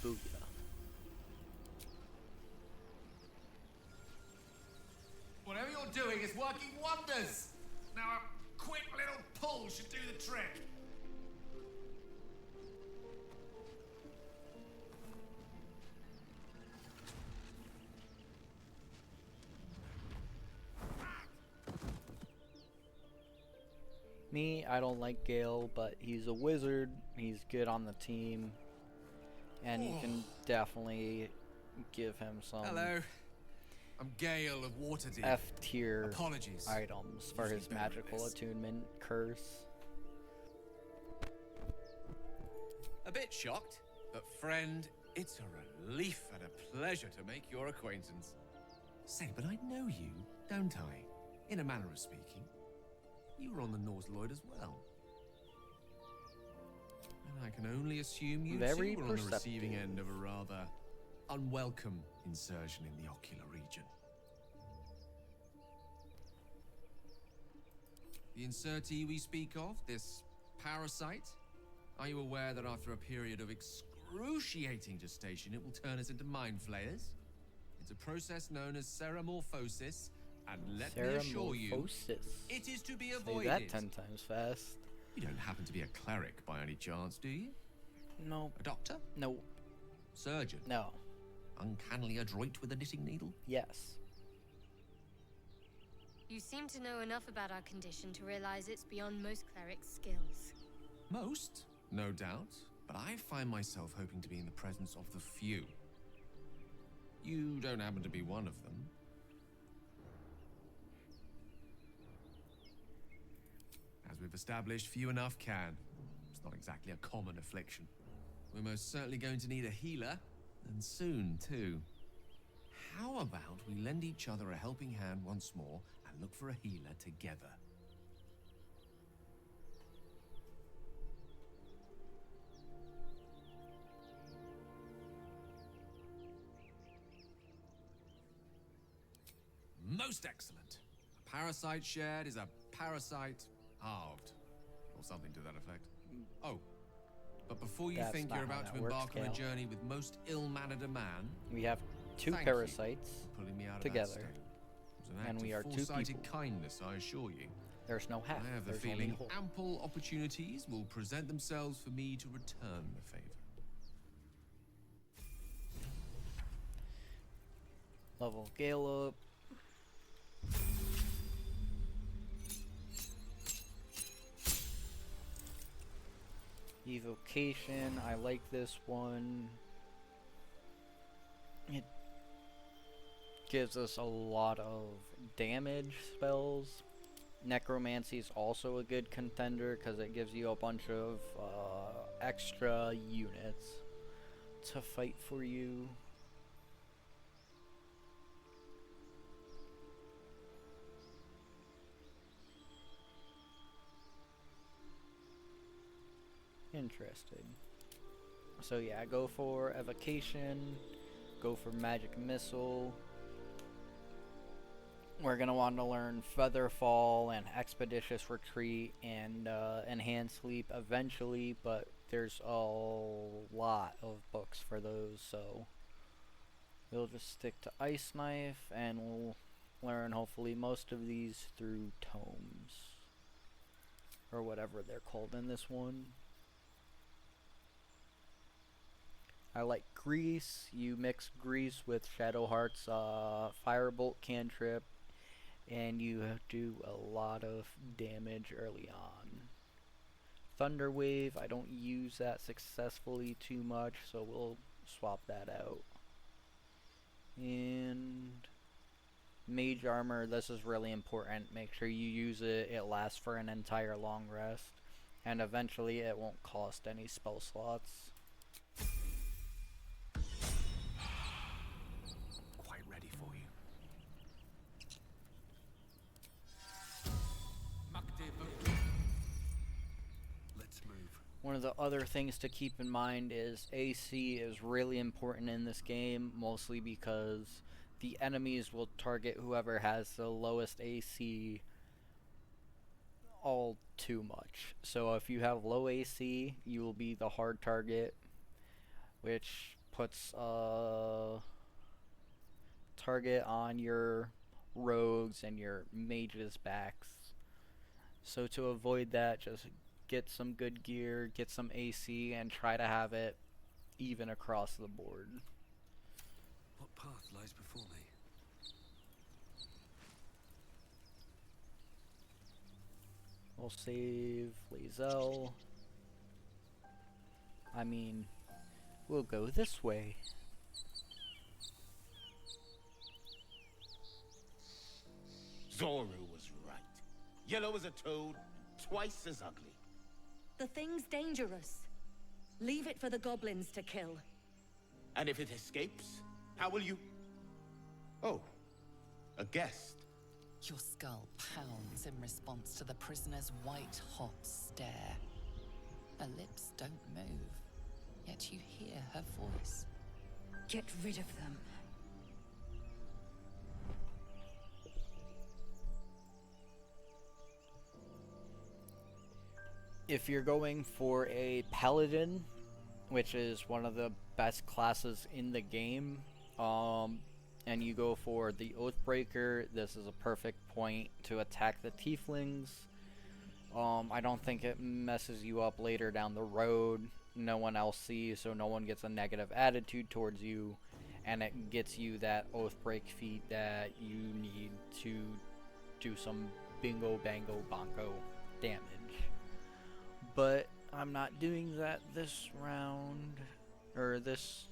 Speaker 1: Booyah.
Speaker 10: Whatever you're doing is working wonders. Now a quick little pull should do the trick.
Speaker 1: Me, I don't like Gale, but he's a wizard. He's good on the team. And you can definitely give him some
Speaker 10: Hello. I'm Gale of Waterdeep.
Speaker 1: F tier
Speaker 10: Apologies.
Speaker 1: items for
Speaker 10: Usually
Speaker 1: his
Speaker 10: better at
Speaker 1: magical
Speaker 10: this.
Speaker 1: attunement curse.
Speaker 10: A bit shocked, but friend, it's a relief and a pleasure to make your acquaintance. Say, but I know you, don't I? In a manner of speaking. You were on the Norse Lloyd as well. And I can only assume you
Speaker 1: Very
Speaker 10: too were on the receiving
Speaker 1: perceptive.
Speaker 10: end of a rather unwelcome insertion in the ocular region. The insertee we speak of, this parasite, are you aware that after a period of excruciating gestation, it will turn us into mind flayers? It's a process known as ceramorphosis, and let me assure you,
Speaker 1: Ceramorphosis.
Speaker 10: it is to be
Speaker 1: Say
Speaker 10: avoided.
Speaker 1: that 10 times fast.
Speaker 10: You don't happen to be a cleric by any chance, do you?
Speaker 1: No.
Speaker 10: A doctor?
Speaker 1: No.
Speaker 10: Surgeon?
Speaker 1: No.
Speaker 10: Uncannily adroit with a knitting needle?
Speaker 1: Yes.
Speaker 4: You seem to know enough about our condition to realize it's beyond most clerics' skills.
Speaker 10: Most, no doubt, but I find myself hoping to be in the presence of the few. You don't happen to be one of them. As we've established, few enough can. It's not exactly a common affliction. We're most certainly going to need a healer, and soon, too. How about we lend each other a helping hand once more and look for a healer together? Most excellent. A parasite shared is a parasite halved. Or something to that effect. Oh, but before you
Speaker 1: That's
Speaker 10: think
Speaker 1: not
Speaker 10: you're
Speaker 1: how
Speaker 10: about
Speaker 1: that
Speaker 10: to
Speaker 1: works,
Speaker 10: embark on a
Speaker 1: Gale.
Speaker 10: journey with most ill-mannered a man,
Speaker 1: We have two
Speaker 10: thank you
Speaker 1: parasites
Speaker 10: for pulling me out of that
Speaker 1: together.
Speaker 10: state. It was an
Speaker 1: And
Speaker 10: act
Speaker 1: we
Speaker 10: of
Speaker 1: are two
Speaker 10: foresighted
Speaker 1: people.
Speaker 10: kindness, I assure you.
Speaker 1: There's no half.
Speaker 10: I have the
Speaker 1: There's only
Speaker 10: feeling
Speaker 1: whole.
Speaker 10: ample opportunities will present themselves for me to return the favor.
Speaker 1: Level Gale up. Evocation, I like this one. It gives us a lot of damage spells. Necromancy is also a good contender because it gives you a bunch of extra units to fight for you. Interesting. So yeah, go for evocation, go for magic missile. We're gonna want to learn Featherfall and Expeditious Retreat and Enhanced Sleep eventually, but there's a lot of books for those, so we'll just stick to Ice Knife and we'll learn hopefully most of these through tomes or whatever they're called in this one. I like Grease. You mix Grease with Shadowheart's Firebolt cantrip, and you do a lot of damage early on. Thunder Wave, I don't use that successfully too much, so we'll swap that out. And Mage Armor, this is really important. Make sure you use it. It lasts for an entire long rest, and eventually it won't cost any spell slots.
Speaker 10: Quite ready for you.
Speaker 2: Let's move.
Speaker 1: One of the other things to keep in mind is AC is really important in this game, mostly because the enemies will target whoever has the lowest AC all too much. So if you have low AC, you will be the hard target, which puts a target on your rogues and your mages' backs. So to avoid that, just get some good gear, get some AC, and try to have it even across the board.
Speaker 2: What path lies before me?
Speaker 1: We'll save Lae'zel. I mean, we'll go this way.
Speaker 11: Zoru was right. Yellow as a toad, twice as ugly.
Speaker 6: The thing's dangerous. Leave it for the goblins to kill.
Speaker 11: And if it escapes, how will you... Oh, a guest.
Speaker 3: Your skull pounds in response to the prisoner's white-hot stare. Her lips don't move, yet you hear her voice.
Speaker 6: Get rid of them.
Speaker 1: If you're going for a paladin, which is one of the best classes in the game, and you go for the Oathbreaker, this is a perfect point to attack the tieflings. I don't think it messes you up later down the road. No one else sees, so no one gets a negative attitude towards you, and it gets you that Oathbreak feat that you need to do some bingo bango bongo damage. But I'm not doing that this round, or this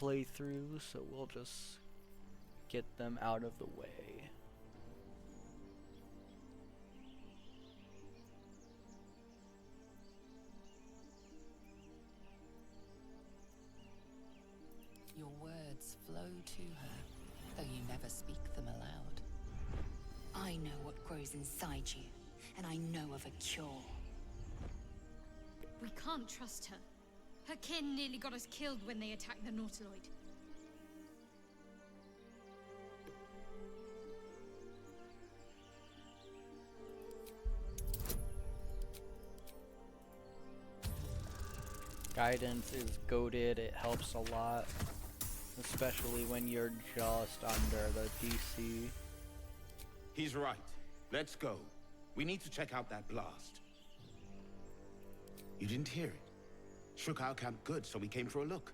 Speaker 1: playthrough, so we'll just get them out of the way.
Speaker 3: Your words flow to her, though you never speak them aloud.
Speaker 6: I know what grows inside you, and I know of a cure.
Speaker 8: We can't trust her. Her kin nearly got us killed when they attacked the Nautiloid.
Speaker 1: Guidance is goated, it helps a lot, especially when you're just under the DC.
Speaker 11: He's right. Let's go. We need to check out that blast. You didn't hear it. Shook our camp good, so we came for a look.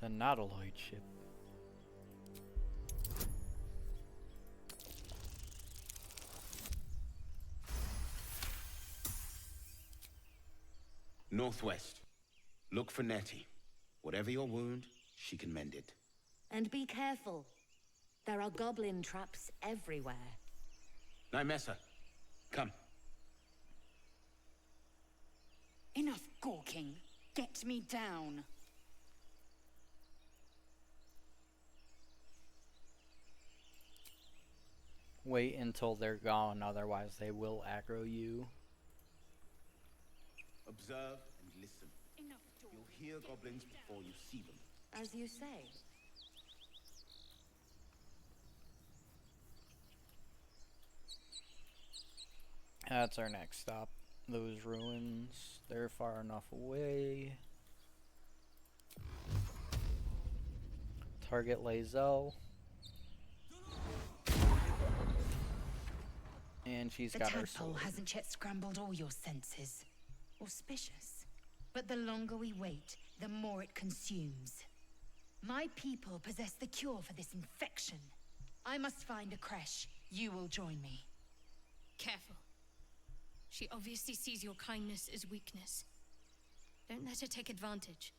Speaker 1: The Nautiloid ship.
Speaker 11: Northwest. Look for Nettie. Whatever your wound, she can mend it.
Speaker 6: And be careful. There are goblin traps everywhere.
Speaker 11: Nymessa, come.
Speaker 6: Enough gawking. Get me down.
Speaker 1: Wait until they're gone, otherwise they will aggro you.
Speaker 11: Observe and listen. You'll hear goblins before you see them.
Speaker 6: As you say.
Speaker 1: That's our next stop. Those ruins, they're far enough away. Target Lae'zel. And she's got her
Speaker 6: tadpole
Speaker 1: sword.
Speaker 6: hasn't yet scrambled all your senses. Auspicious. But the longer we wait, the more it consumes. My people possess the cure for this infection. I must find a creche. You will join me.
Speaker 8: Careful. She obviously sees your kindness as weakness. Don't let her take advantage.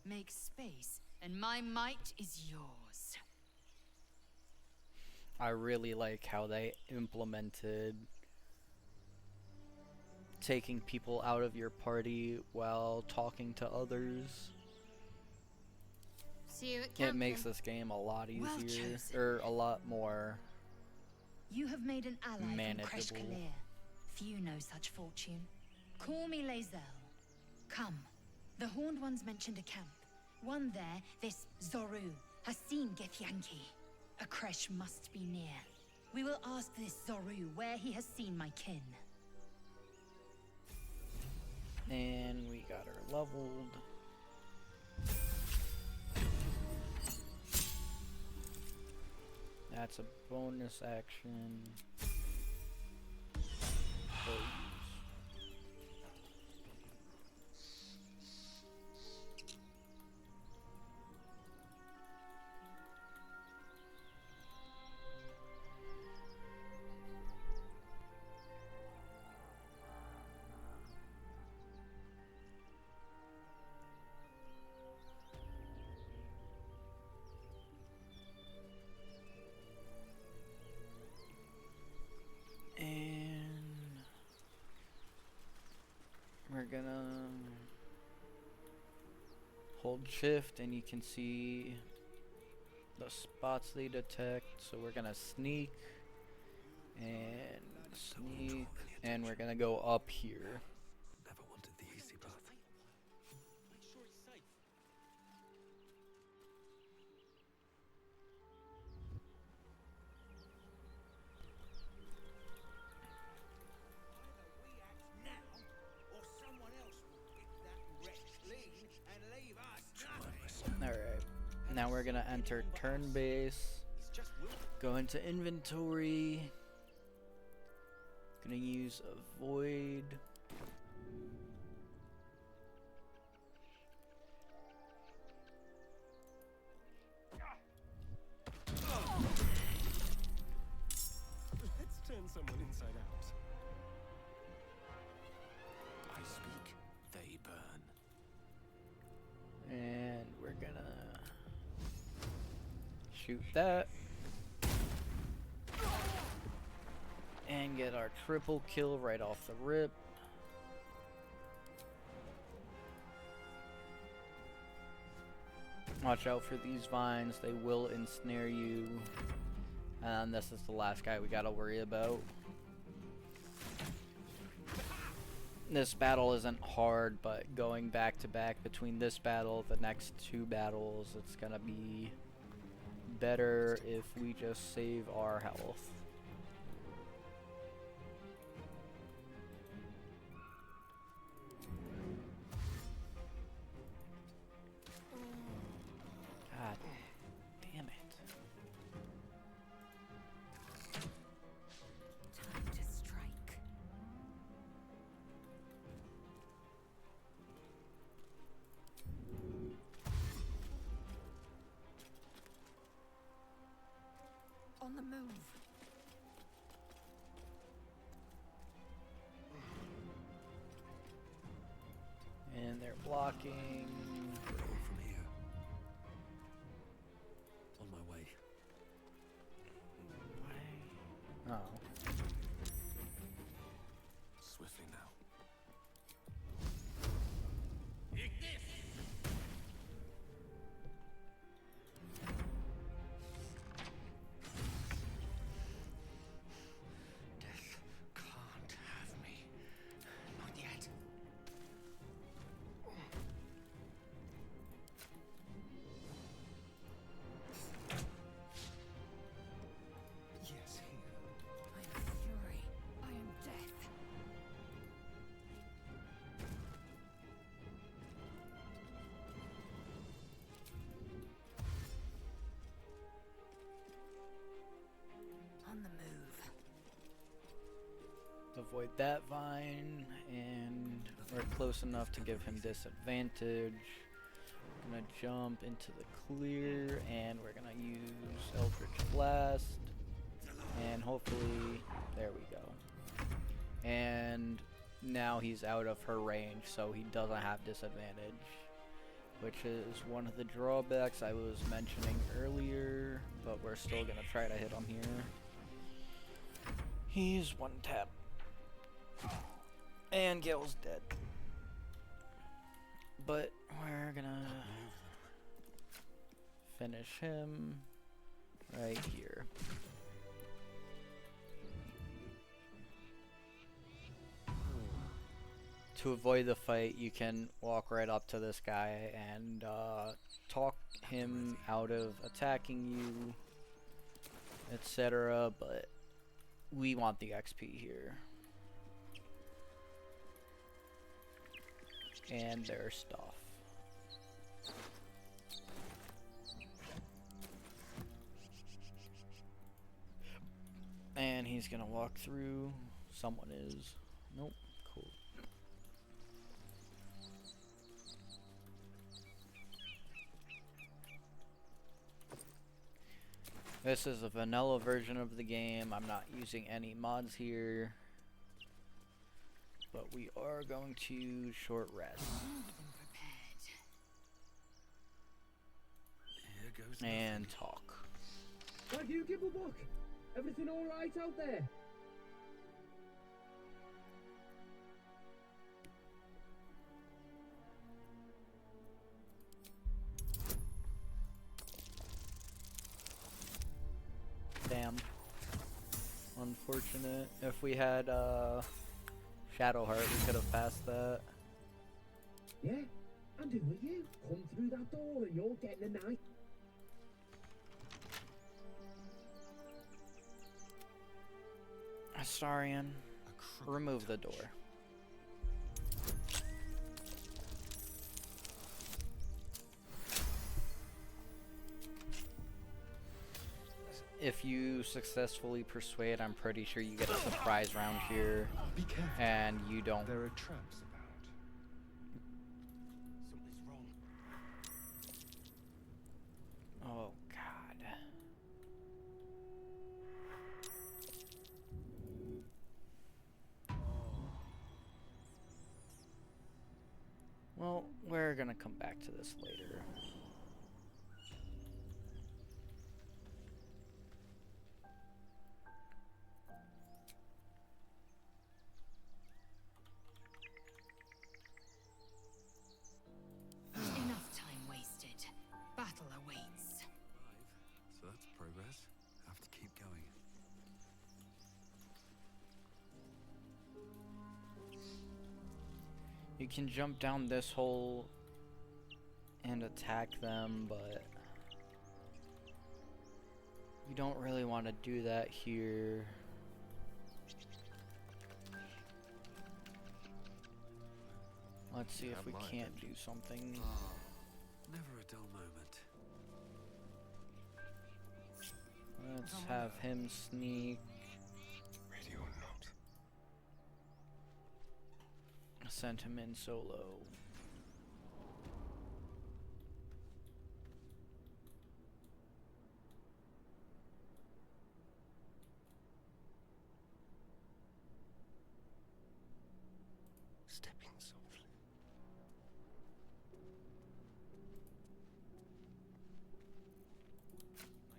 Speaker 6: Make space, and my might is yours.
Speaker 1: I really like how they implemented taking people out of your party while talking to others.
Speaker 8: See you at camp.
Speaker 1: It makes
Speaker 8: then.
Speaker 1: this game a lot
Speaker 6: Well
Speaker 1: easier,
Speaker 6: chosen.
Speaker 1: or a lot more
Speaker 6: You have made an ally from Creche
Speaker 1: manageable.
Speaker 6: Kalir. Few know such fortune. Call me Lae'zel. Come. The Horned Ones mentioned a camp. One there, this Zoru, has seen Githyanki. A creche must be near. We will ask this Zoru where he has seen my kin.
Speaker 1: And we got her leveled. That's a bonus action. hold shift and you can see the spots they detect. So we're gonna sneak and sneak, and we're gonna go up here.
Speaker 2: Never wanted the easy path.
Speaker 11: Make sure it's safe.
Speaker 12: Either we act now, or someone else will pick that wretch clean and leave us nothing.
Speaker 1: Alright, now we're gonna enter turn base, go into inventory, gonna use avoid.
Speaker 9: Let's turn someone inside out.
Speaker 2: I speak, they burn.
Speaker 1: And we're gonna shoot that and get our triple kill right off the rip. Watch out for these vines, they will ensnare you. And this is the last guy we gotta worry about. This battle isn't hard, but going back to back between this battle, the next two battles, it's gonna be better if we just save our health. God damn it.
Speaker 6: Time to strike. On the move.
Speaker 1: And they're blocking.
Speaker 2: Go from here. On my way.
Speaker 1: Oh.
Speaker 2: Swiftly now.
Speaker 12: Death can't have me. Not yet.
Speaker 9: Yes, here.
Speaker 6: I am fury. I am death. On the move.
Speaker 1: Avoid that vine, and we're close enough to give him disadvantage. Gonna jump into the clear, and we're gonna use Eldritch Blast, and hopefully, there we go. And now he's out of her range, so he doesn't have disadvantage, which is one of the drawbacks I was mentioning earlier, but we're still gonna try to hit him here. He's one tap. And Gil's dead. But we're gonna finish him right here. To avoid the fight, you can walk right up to this guy and talk him out of attacking you, etc. But we want the XP here. And their stuff. And he's gonna walk through. Someone is. Nope. Cool. This is a vanilla version of the game. I'm not using any mods here. But we are going to short rest.
Speaker 2: Here goes
Speaker 1: And talk.
Speaker 13: Have you give a book? Everything all right out there?
Speaker 1: Unfortunate. If we had Shadowheart, we could have passed that.
Speaker 13: Yeah? And who are you? Come through that door and you're getting a knife.
Speaker 1: Astarion, remove the door. If you successfully persuade, I'm pretty sure you get a surprise round here.
Speaker 9: Be careful.
Speaker 1: And you don't.
Speaker 9: There are traps about.
Speaker 11: Something's wrong.
Speaker 1: Oh, God. Well, we're gonna come back to this later.
Speaker 6: Enough time wasted. Battle awaits.
Speaker 2: 5, so that's progress. Have to keep going.
Speaker 1: You can jump down this hole and attack them, but you don't really want to do that here. Let's see if we can't do something.
Speaker 2: Ah, never a dull moment.
Speaker 1: Let's have him sneak.
Speaker 9: Ready or not.
Speaker 1: Send him in solo.
Speaker 9: Stepping softly.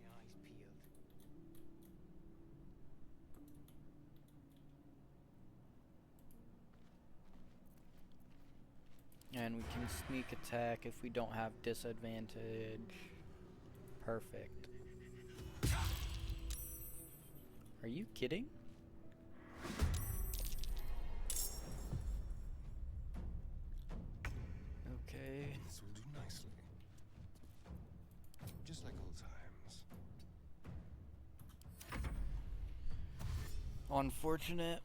Speaker 11: My eyes peeled.
Speaker 1: And we can sneak attack if we don't have disadvantage. Perfect. Are you kidding? Okay.
Speaker 9: This will do nicely. Just like old times.
Speaker 1: Unfortunate.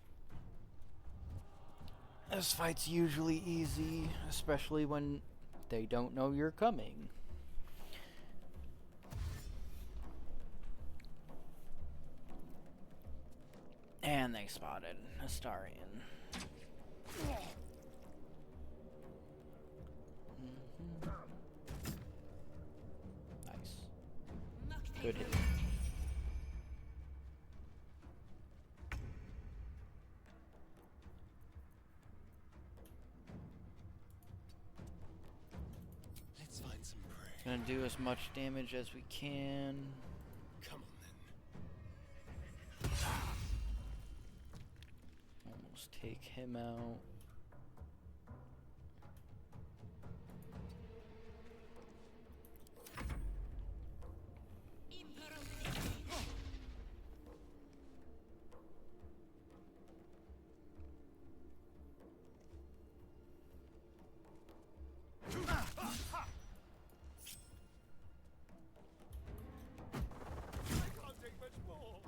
Speaker 1: This fight's usually easy, especially when they don't know you're coming. And they spotted Astarion. Nice. Good hit.
Speaker 9: Let's find some prey.
Speaker 1: Gonna do as much damage as we can.
Speaker 9: Come on
Speaker 1: Almost take him out.
Speaker 12: I can't take much more.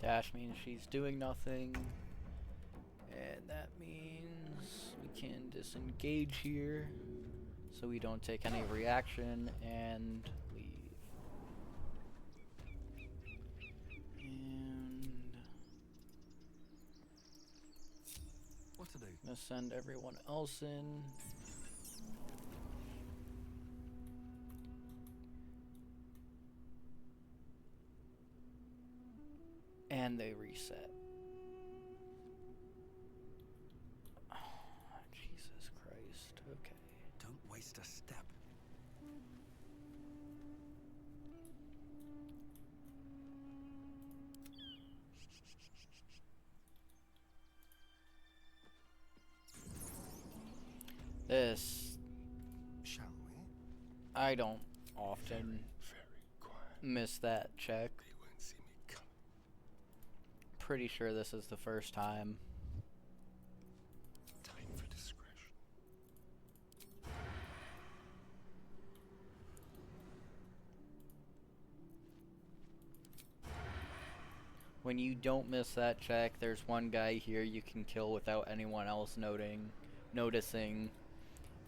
Speaker 1: Dash means she's doing nothing. And that means we can disengage here so we don't take any reaction and leave. And
Speaker 2: What to do?
Speaker 1: gonna send everyone else in. And they reset. Oh, Jesus Christ. Okay.
Speaker 2: Don't waste a step.
Speaker 1: This I don't often miss that check.
Speaker 9: They won't see me coming.
Speaker 1: Pretty sure this is the first time.
Speaker 9: Time for discretion.
Speaker 1: When you don't miss that check, there's one guy here you can kill without anyone else noticing.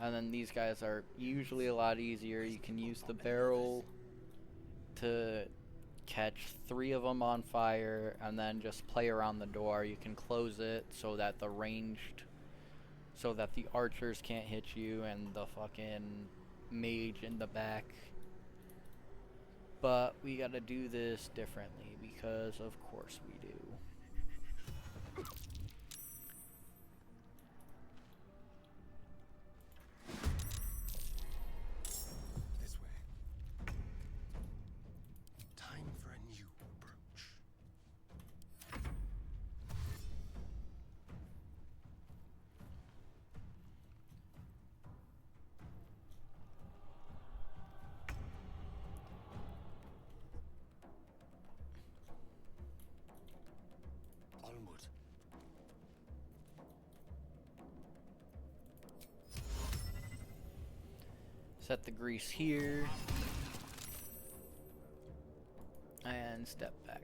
Speaker 1: And then these guys are usually a lot easier. You can use the barrel to catch 3 of them on fire and then just play around the door. You can close it so that the archers can't hit you and the fucking mage in the back. But we gotta do this differently because of course we do.
Speaker 9: This way. Time for a new approach.
Speaker 2: Onward.
Speaker 1: Set the grease here. And step back.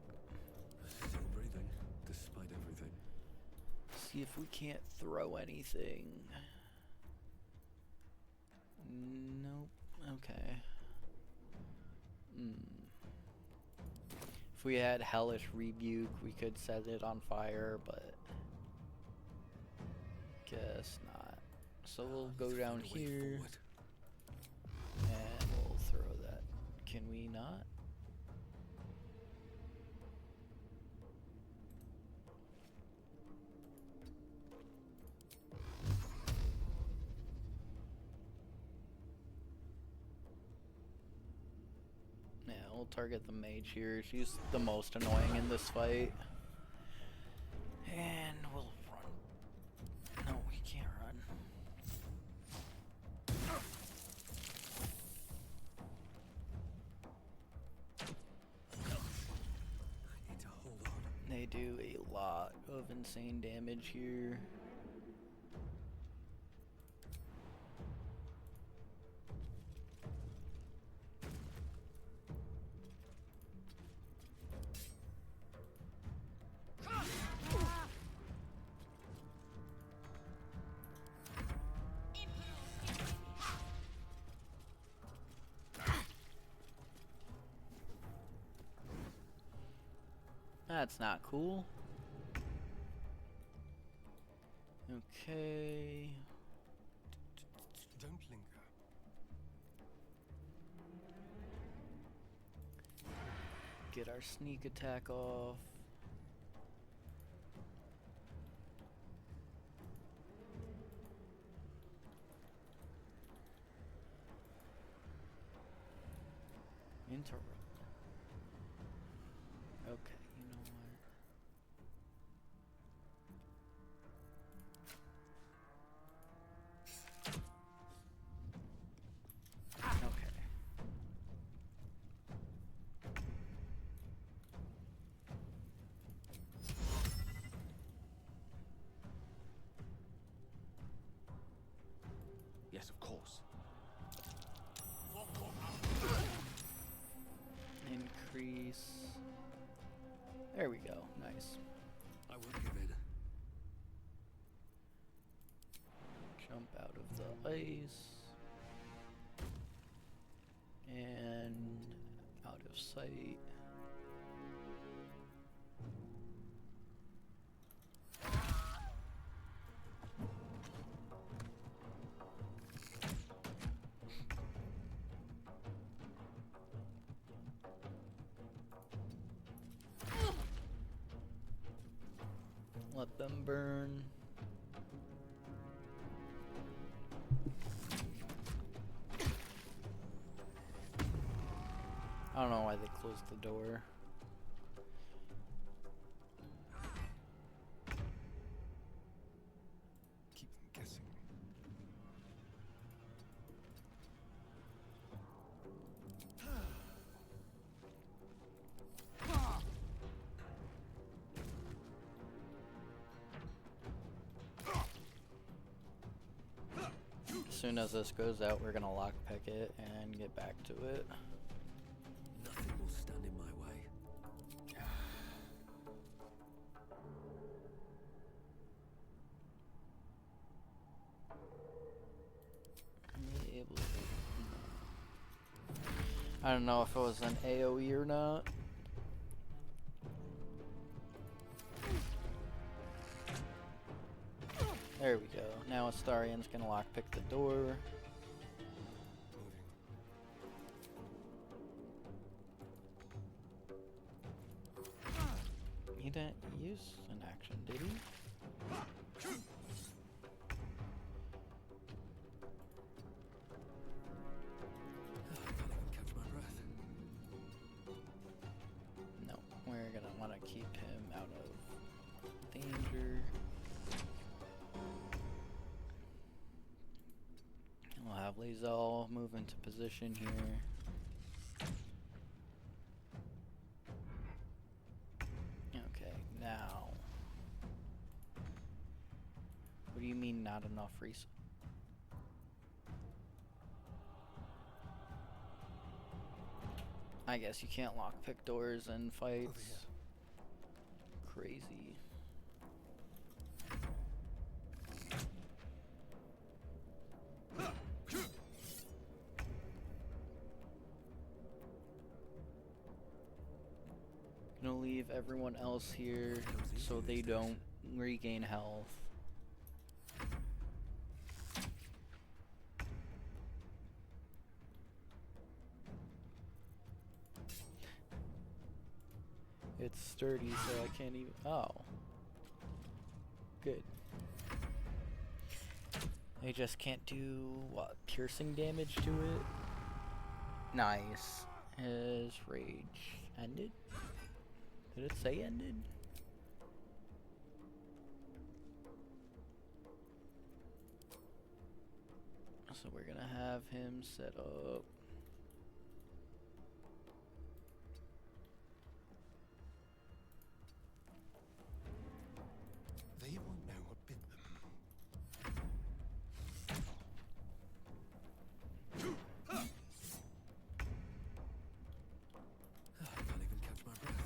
Speaker 2: Still breathing, despite everything.
Speaker 1: See if we can't throw anything. Nope. Okay. If we had Hellish Rebuke, we could set it on fire, but guess not. So we'll go down here and we'll throw that. Can we not? Yeah, we'll target the mage here. She's the most annoying in this fight. And we'll run. No, we can't run.
Speaker 2: I need to hold on.
Speaker 1: They do a lot of insane damage here. That's not cool. Okay.
Speaker 9: Don't linger.
Speaker 1: Get our sneak attack off. Interrupt. Okay, you know what? Okay.
Speaker 11: Yes, of course.
Speaker 1: Increase. There we go. Nice.
Speaker 2: I won't give in.
Speaker 1: Jump out of the ice. And out of sight. Let them burn. I don't know why they closed the door.
Speaker 9: Keep them guessing.
Speaker 1: soon as this goes out, we're gonna lockpick it and get back to it.
Speaker 2: Nothing will stand in my way.
Speaker 1: I don't know if it was an AoE or not. There we go. Now Astarian's gonna lockpick the door. He didn't use an action, did he? No, we're gonna want to keep him out of danger. We'll have Lae'zel move into position here. Okay, now. What do you mean not enough resources? I guess you can't lockpick doors in fights. Crazy. Gonna leave everyone else here so they don't regain health. It's sturdy, so I can't even. Oh. Good. They just can't do, what, piercing damage to it? Nice. His rage ended? Did it say ended? So we're gonna have him set up.
Speaker 9: They won't know what bit them.
Speaker 2: I can't even catch my breath.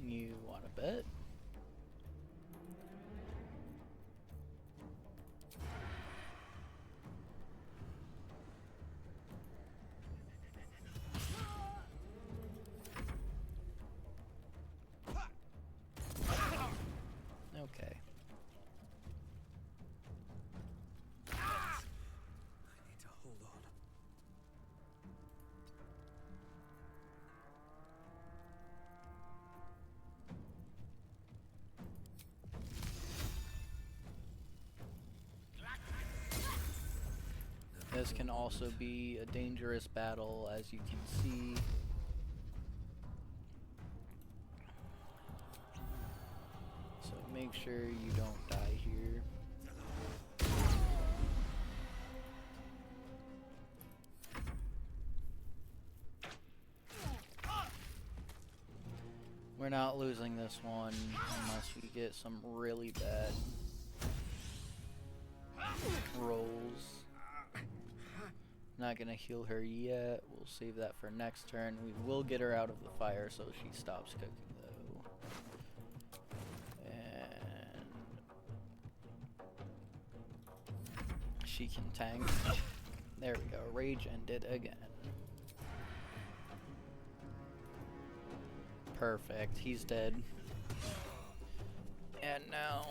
Speaker 1: You wanna bet? Okay.
Speaker 2: I need to hold on.
Speaker 1: This can also be a dangerous battle, as you can see. So make sure you don't die here. We're not losing this one unless we get some really bad rolls. Not gonna heal her yet. We'll save that for next turn. We will get her out of the fire so she stops cooking though. And she can tank. There we go. Rage ended again. Perfect. He's dead. And now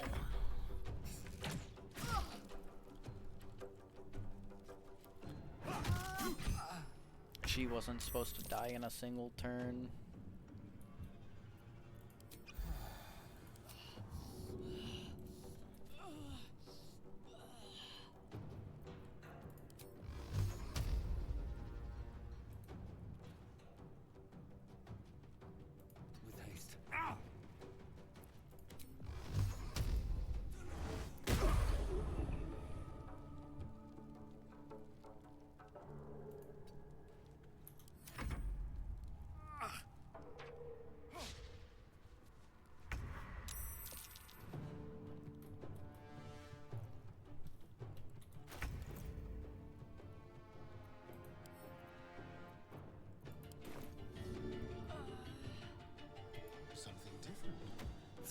Speaker 1: she wasn't supposed to die in a single turn.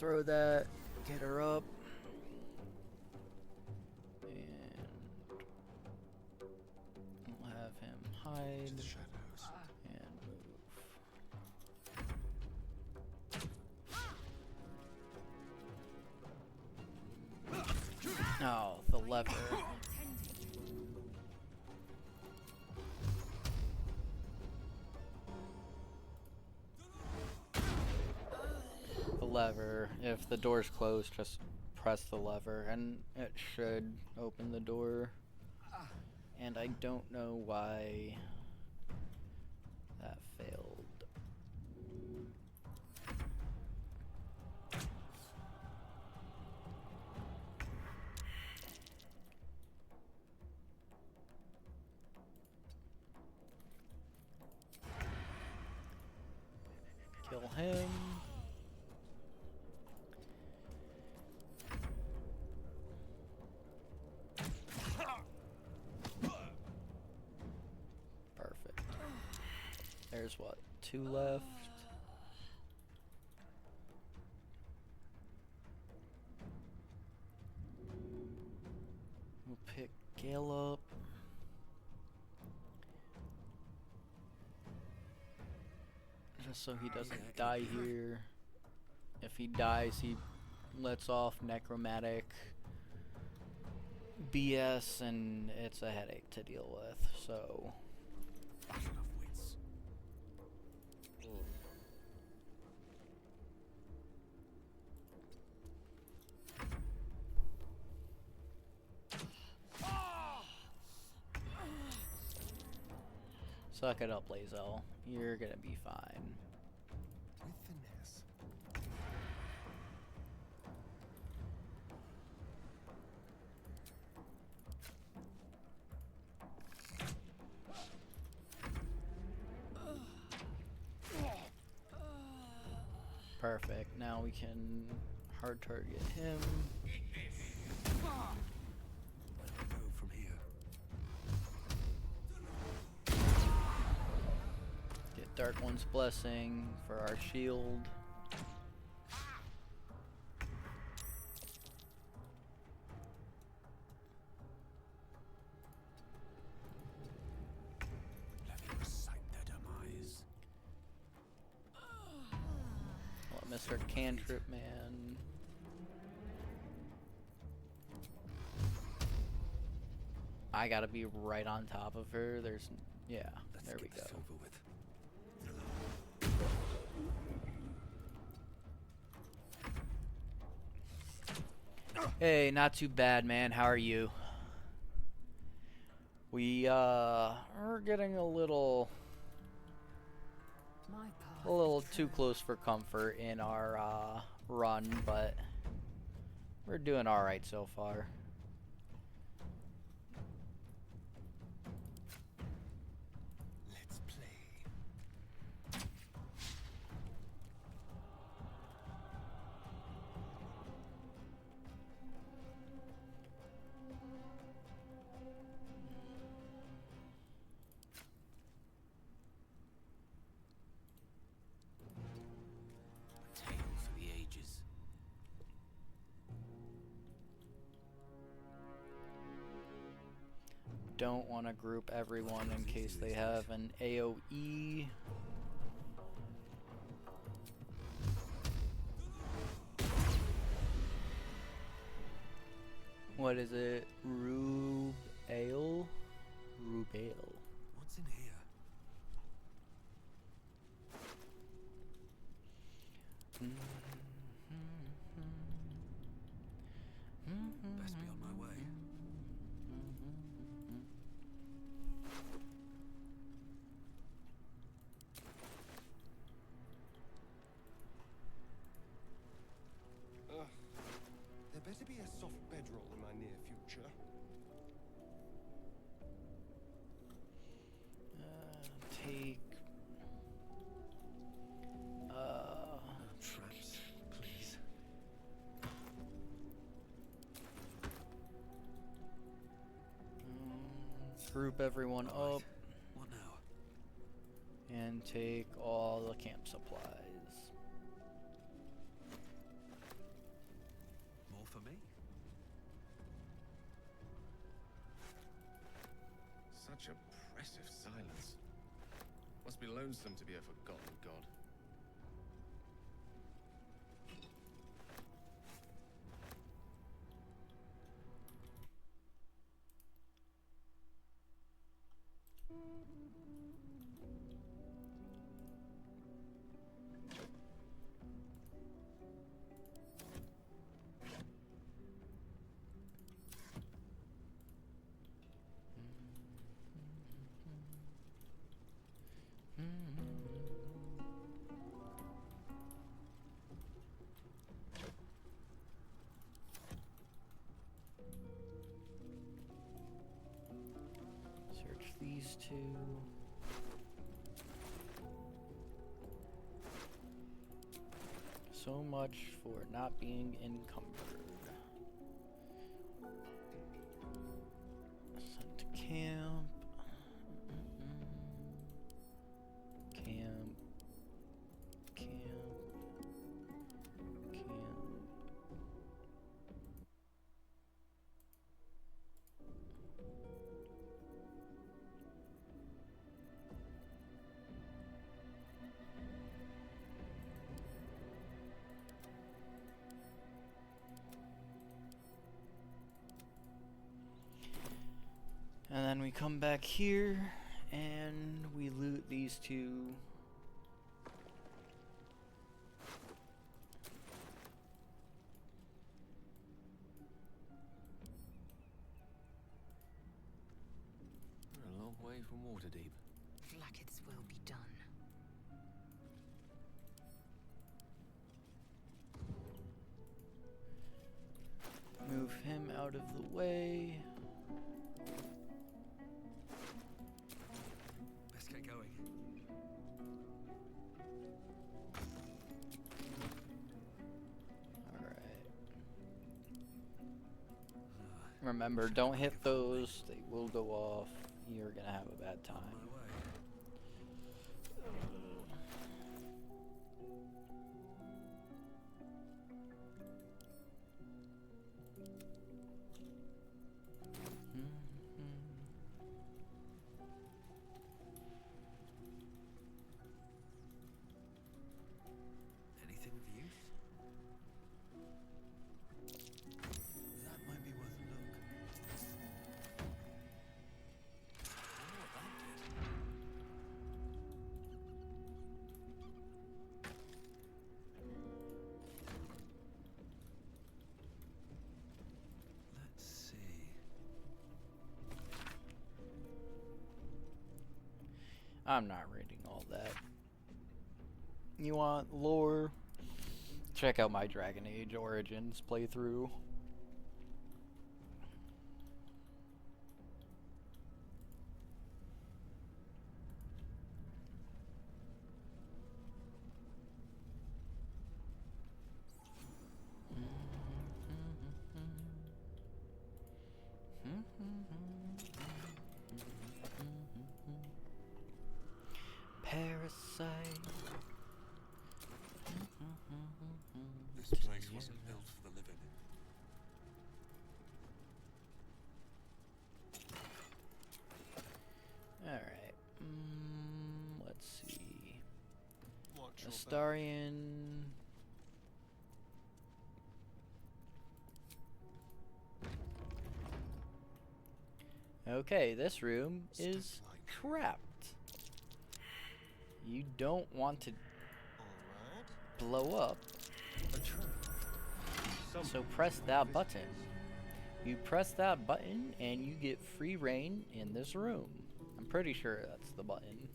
Speaker 1: throw that, get her up, and we'll have him hide and move. Oh, the lever. Lever. If the door's closed, just press the lever and it should open the door. And I don't know why that failed. Kill him. There's what, 2 left? We'll pick Gale up. Just so he doesn't die here. If he dies, he lets off necromantic BS and it's a headache to deal with, so... Suck it up, Lae'zel. You're gonna be fine.
Speaker 9: With finesse.
Speaker 1: Perfect. Now we can hard target him. Dark One's Blessing for our shield.
Speaker 2: Let me recite their demise.
Speaker 1: Well, Mr. Cantrip Man. I gotta be right on top of her. There's, yeah, there we go. Hey, not too bad, man. How are you? We're getting a little too close for comfort in our run, but we're doing all right so far.
Speaker 9: Let's play.
Speaker 1: Don't want to group everyone in case they have an AoE. What is it? Rubail? Rubail.
Speaker 2: What's in here? Best be on my way.
Speaker 9: There better be a soft bedroll in my near future.
Speaker 1: Take...
Speaker 2: traps, please.
Speaker 1: Group everyone up.
Speaker 2: What now?
Speaker 1: And take all the camp supplies.
Speaker 2: for me.
Speaker 10: Such oppressive silence. Must be lonesome to be a forgotten god.
Speaker 1: Search these two. So much for not being encumbered. Sent to camp. Camp. Camp. Camp. And then we come back here and we loot these two.
Speaker 10: We're a long way from Waterdeep.
Speaker 6: Blackets will be done.
Speaker 1: Move him out of the way.
Speaker 2: Let's get going.
Speaker 1: Alright. Remember, don't hit those. They will go off. You're gonna have a bad time.
Speaker 2: My way. Anything of use? That might be worth a look. Wonder what that did. Let's see.
Speaker 1: I'm not reading all that. You want lore? Check out my Dragon Age Origins playthrough. Parasite.
Speaker 2: This place wasn't built for the living.
Speaker 1: Alright. Let's see.
Speaker 9: Watch your back.
Speaker 1: Astarian. Okay, this room is trapped. You don't want to
Speaker 9: Alright.
Speaker 1: blow up,
Speaker 9: A trap.
Speaker 1: so
Speaker 9: Someone
Speaker 1: press
Speaker 9: might
Speaker 1: that
Speaker 9: visit
Speaker 1: button.
Speaker 9: us.
Speaker 1: You press that button and you get free reign in this room. I'm pretty sure that's the button.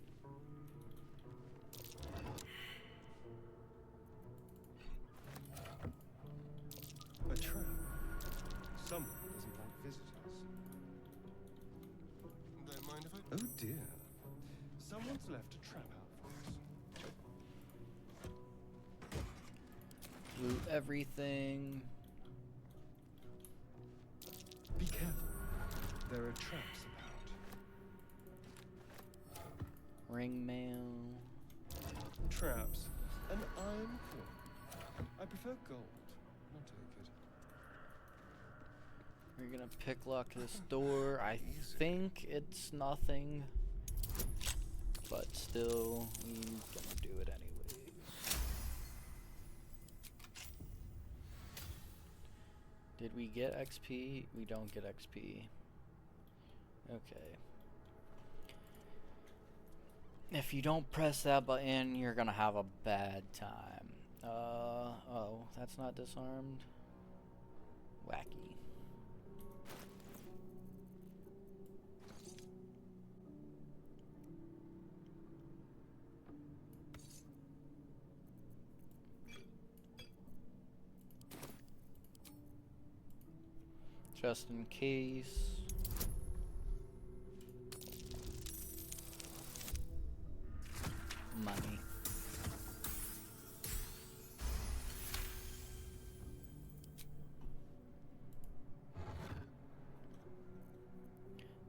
Speaker 9: A trap. Someone doesn't like visitors. Don't mind if I... Oh dear. Someone's left a trap out for us.
Speaker 1: Loot everything.
Speaker 9: Be careful. There are traps about.
Speaker 1: Ring mail.
Speaker 9: Traps. An iron core. I prefer gold. I'll take it.
Speaker 1: We're gonna pick lock this door. I think it's nothing, but still, we're gonna do it anyway. Did we get XP? We don't get XP. Okay. If you don't press that button, you're gonna have a bad time. Oh, that's not disarmed. Wacky. Just in case. Money.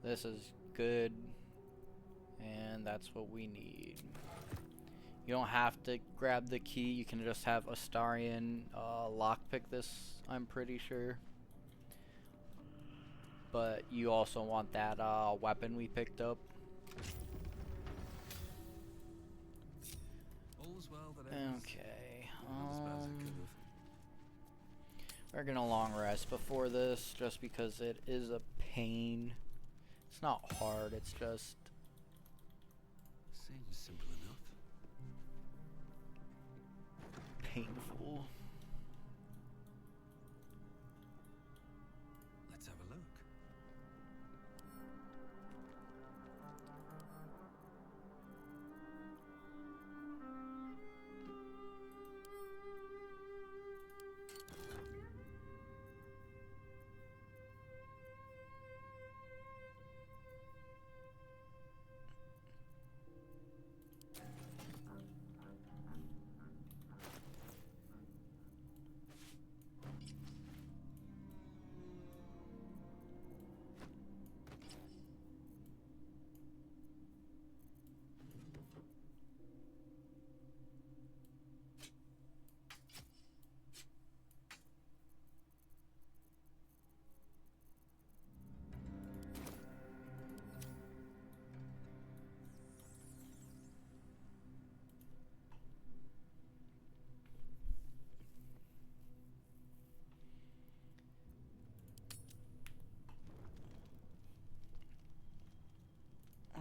Speaker 1: This is good, and that's what we need. You don't have to grab the key, you can just have Astarion lockpick this, I'm pretty sure. But you also want that weapon we picked up.
Speaker 10: All's well that ends.
Speaker 1: Okay.
Speaker 10: Not as bad as it could have.
Speaker 1: We're gonna long rest before this, just because it is a pain. It's not hard, it's just
Speaker 2: Seems simple enough.
Speaker 1: painful.
Speaker 2: Let's have a look.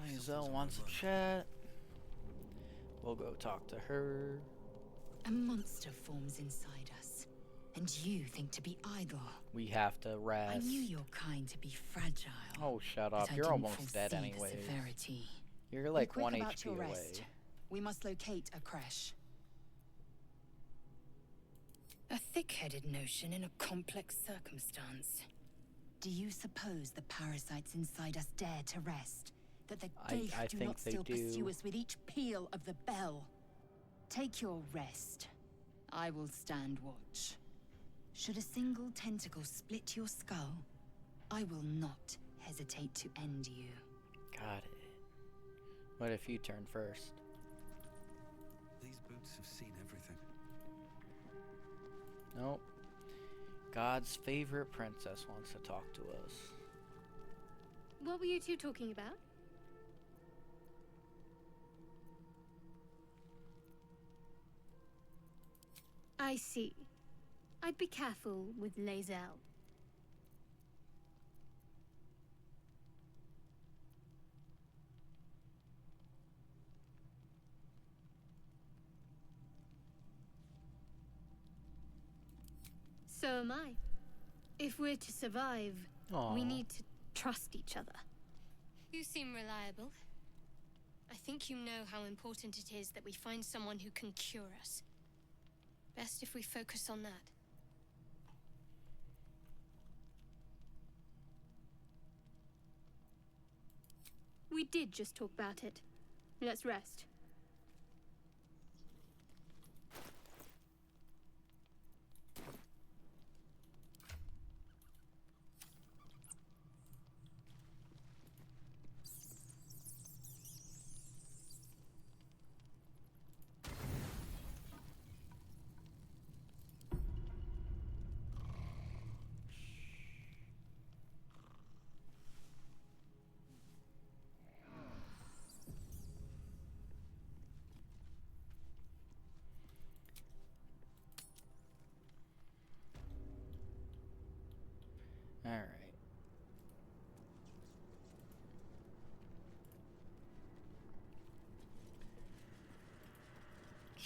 Speaker 1: Lae'zel wants a chat. We'll go talk to her.
Speaker 6: A monster forms inside us, and you think to be idle.
Speaker 1: We have to rest.
Speaker 6: I knew your kind to be fragile.
Speaker 1: Oh, shut
Speaker 6: but
Speaker 1: up.
Speaker 6: I
Speaker 1: You're
Speaker 6: didn't
Speaker 1: almost dead
Speaker 6: foresee the
Speaker 1: anyways.
Speaker 6: severity.
Speaker 1: You're like
Speaker 6: Be quick
Speaker 1: 1
Speaker 6: about
Speaker 1: HP
Speaker 6: your
Speaker 1: away.
Speaker 6: rest. We must locate a creche. A thick-headed notion in a complex circumstance. Do you suppose the parasites inside us dare to rest? That the Geich
Speaker 1: I
Speaker 6: do
Speaker 1: think
Speaker 6: not
Speaker 1: they
Speaker 6: still pursue
Speaker 1: do.
Speaker 6: us with each peal of the bell? Take your rest. I will stand watch. Should a single tentacle split your skull, I will not hesitate to end you.
Speaker 1: Got it. What if you turn first?
Speaker 2: These boots have seen everything.
Speaker 1: Nope. God's favorite princess wants to talk to us.
Speaker 4: What were you two talking about? I see. I'd be careful with Lae'zel. So am I. If we're to survive,
Speaker 1: Aw.
Speaker 4: we need to trust each other.
Speaker 8: You seem reliable. I think you know how important it is that we find someone who can cure us. Best if we focus on that.
Speaker 4: We did just talk about it. Let's rest.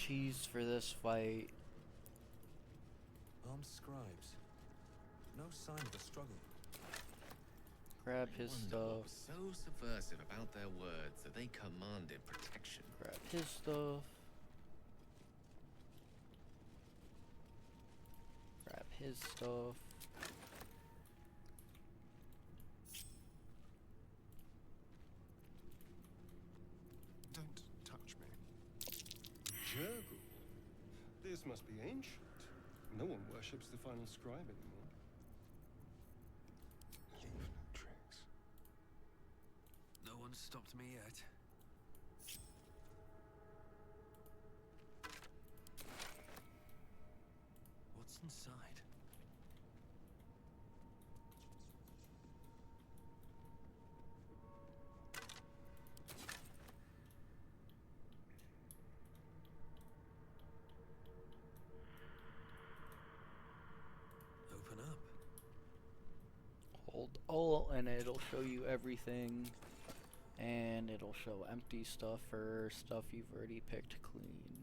Speaker 1: cheese for this fight.
Speaker 2: Armed scribes. No sign of a struggle.
Speaker 1: Grab his
Speaker 10: What was
Speaker 1: stuff.
Speaker 10: so subversive about their words that they commanded protection?
Speaker 1: Grab his stuff. Grab his stuff.
Speaker 9: Don't touch me. Jurgle? This must be ancient. No one worships the final scribe anymore. Leave no tricks.
Speaker 2: No one's stopped me yet. What's inside? Open up.
Speaker 1: Hold alt and it'll show you everything. And it'll show empty stuff for stuff you've already picked clean.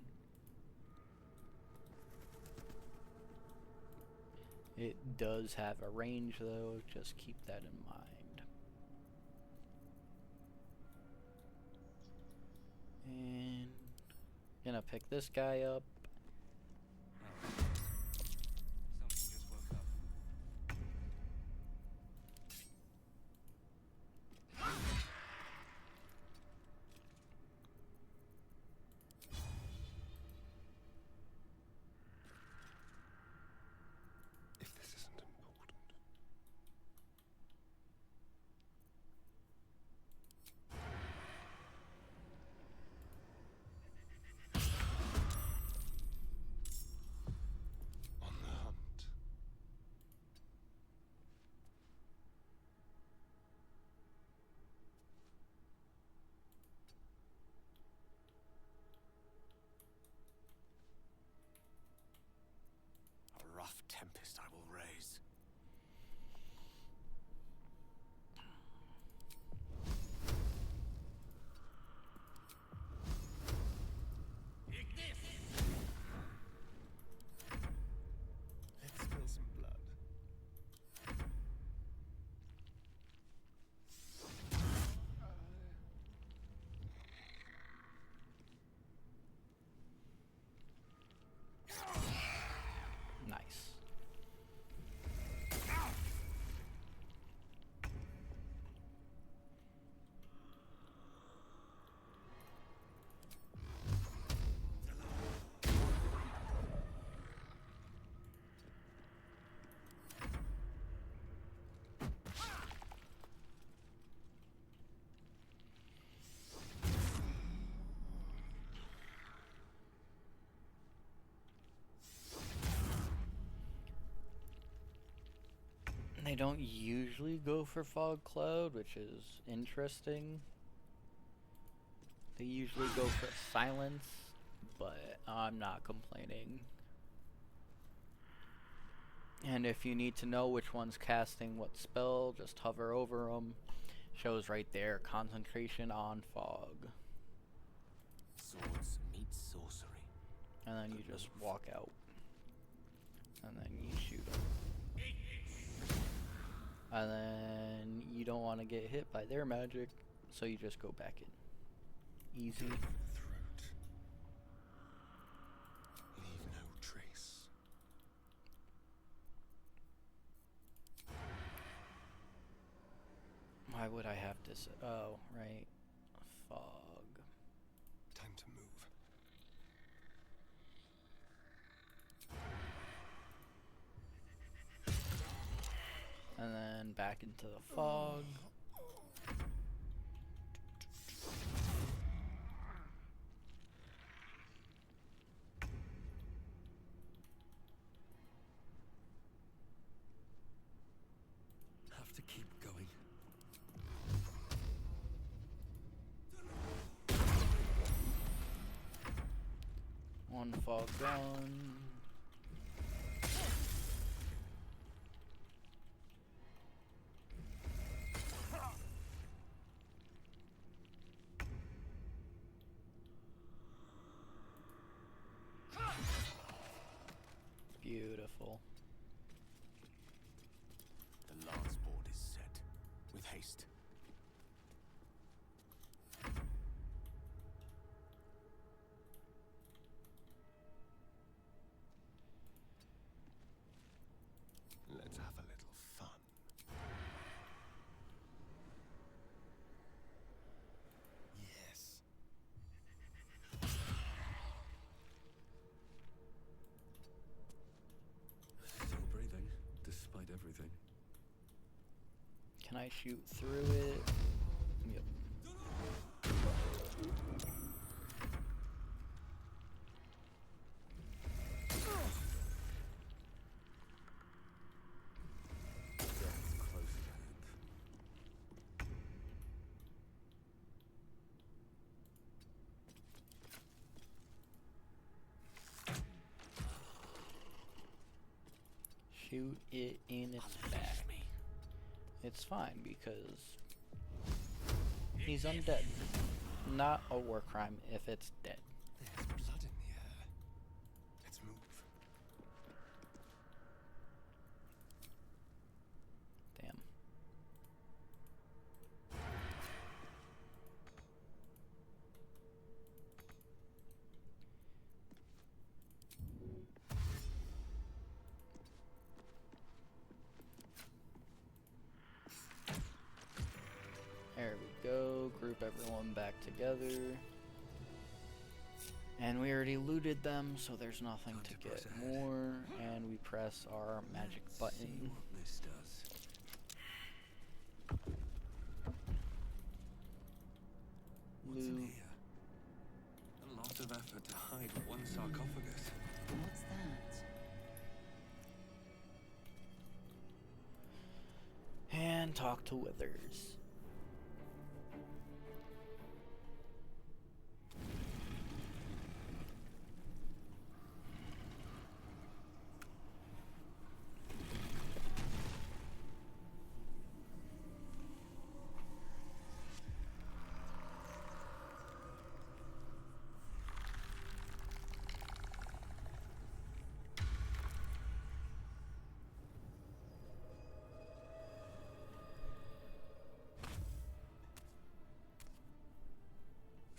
Speaker 1: It does have a range though, just keep that in mind. And gonna pick this guy up.
Speaker 2: Something just woke up.
Speaker 9: If this isn't important. On the hunt.
Speaker 11: A rough tempest I will raise.
Speaker 9: Let's spill some blood.
Speaker 1: Nice. They don't usually go for fog cloud, which is interesting. They usually go for silence, but I'm not complaining. And if you need to know which one's casting what spell, just hover over them. Shows right there, concentration on fog.
Speaker 11: Swords meet sorcery.
Speaker 1: And then you just walk out. And then you shoot them. And then you don't want to get hit by their magic, so you just go back in. Easy.
Speaker 9: Throat. Leave no trace.
Speaker 1: Why would I have this? Oh, right. Fog.
Speaker 9: Time to move.
Speaker 1: And then back into the fog.
Speaker 2: Have to keep going.
Speaker 1: One fog gone. I shoot through it? Yep. Shoot it in its back. It's fine because he's undead. Not a war crime if it's dead.
Speaker 9: There's blood in the air. Let's move.
Speaker 1: Damn. There we go, group everyone back together. And we already looted them, so there's nothing to get more. And we press our magic button.
Speaker 2: See what this does. What's in
Speaker 1: Loot.
Speaker 2: here? A lot of effort to hide one sarcophagus.
Speaker 3: What's that?
Speaker 1: And talk to Withers.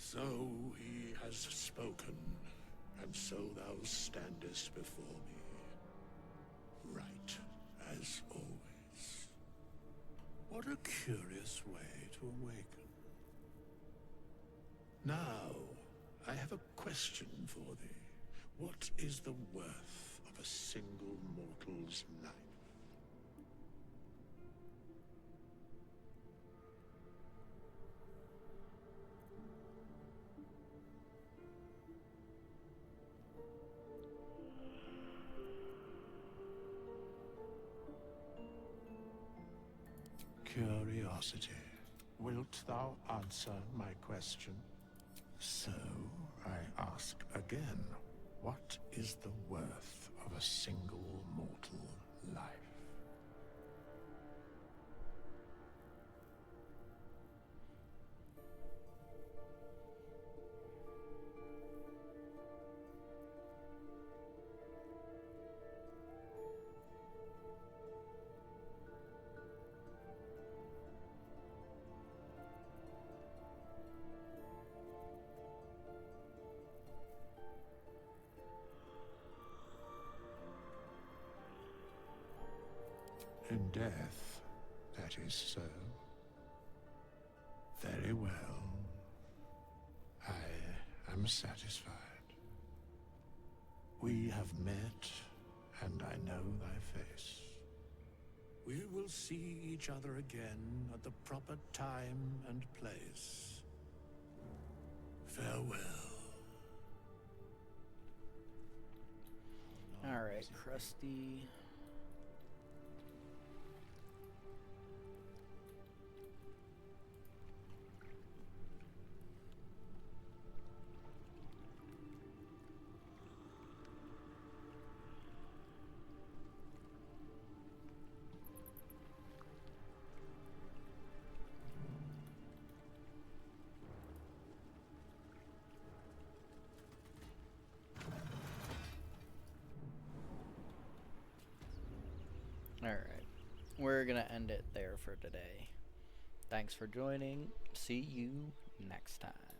Speaker 7: So he has spoken, and so thou standest before me. Right, as always. What a curious way to awaken. Now, I have a question for thee. What is the worth of a single mortal's life? Curiosity. Wilt thou answer my question? So, I ask again, what is the worth of a single mortal life? In death, that is so. Very well. I am satisfied. We have met, and I know thy face. We will see each other again at the proper time and place. Farewell.
Speaker 1: Alright, Krusty. Alright, we're gonna end it there for today. Thanks for joining. See you next time.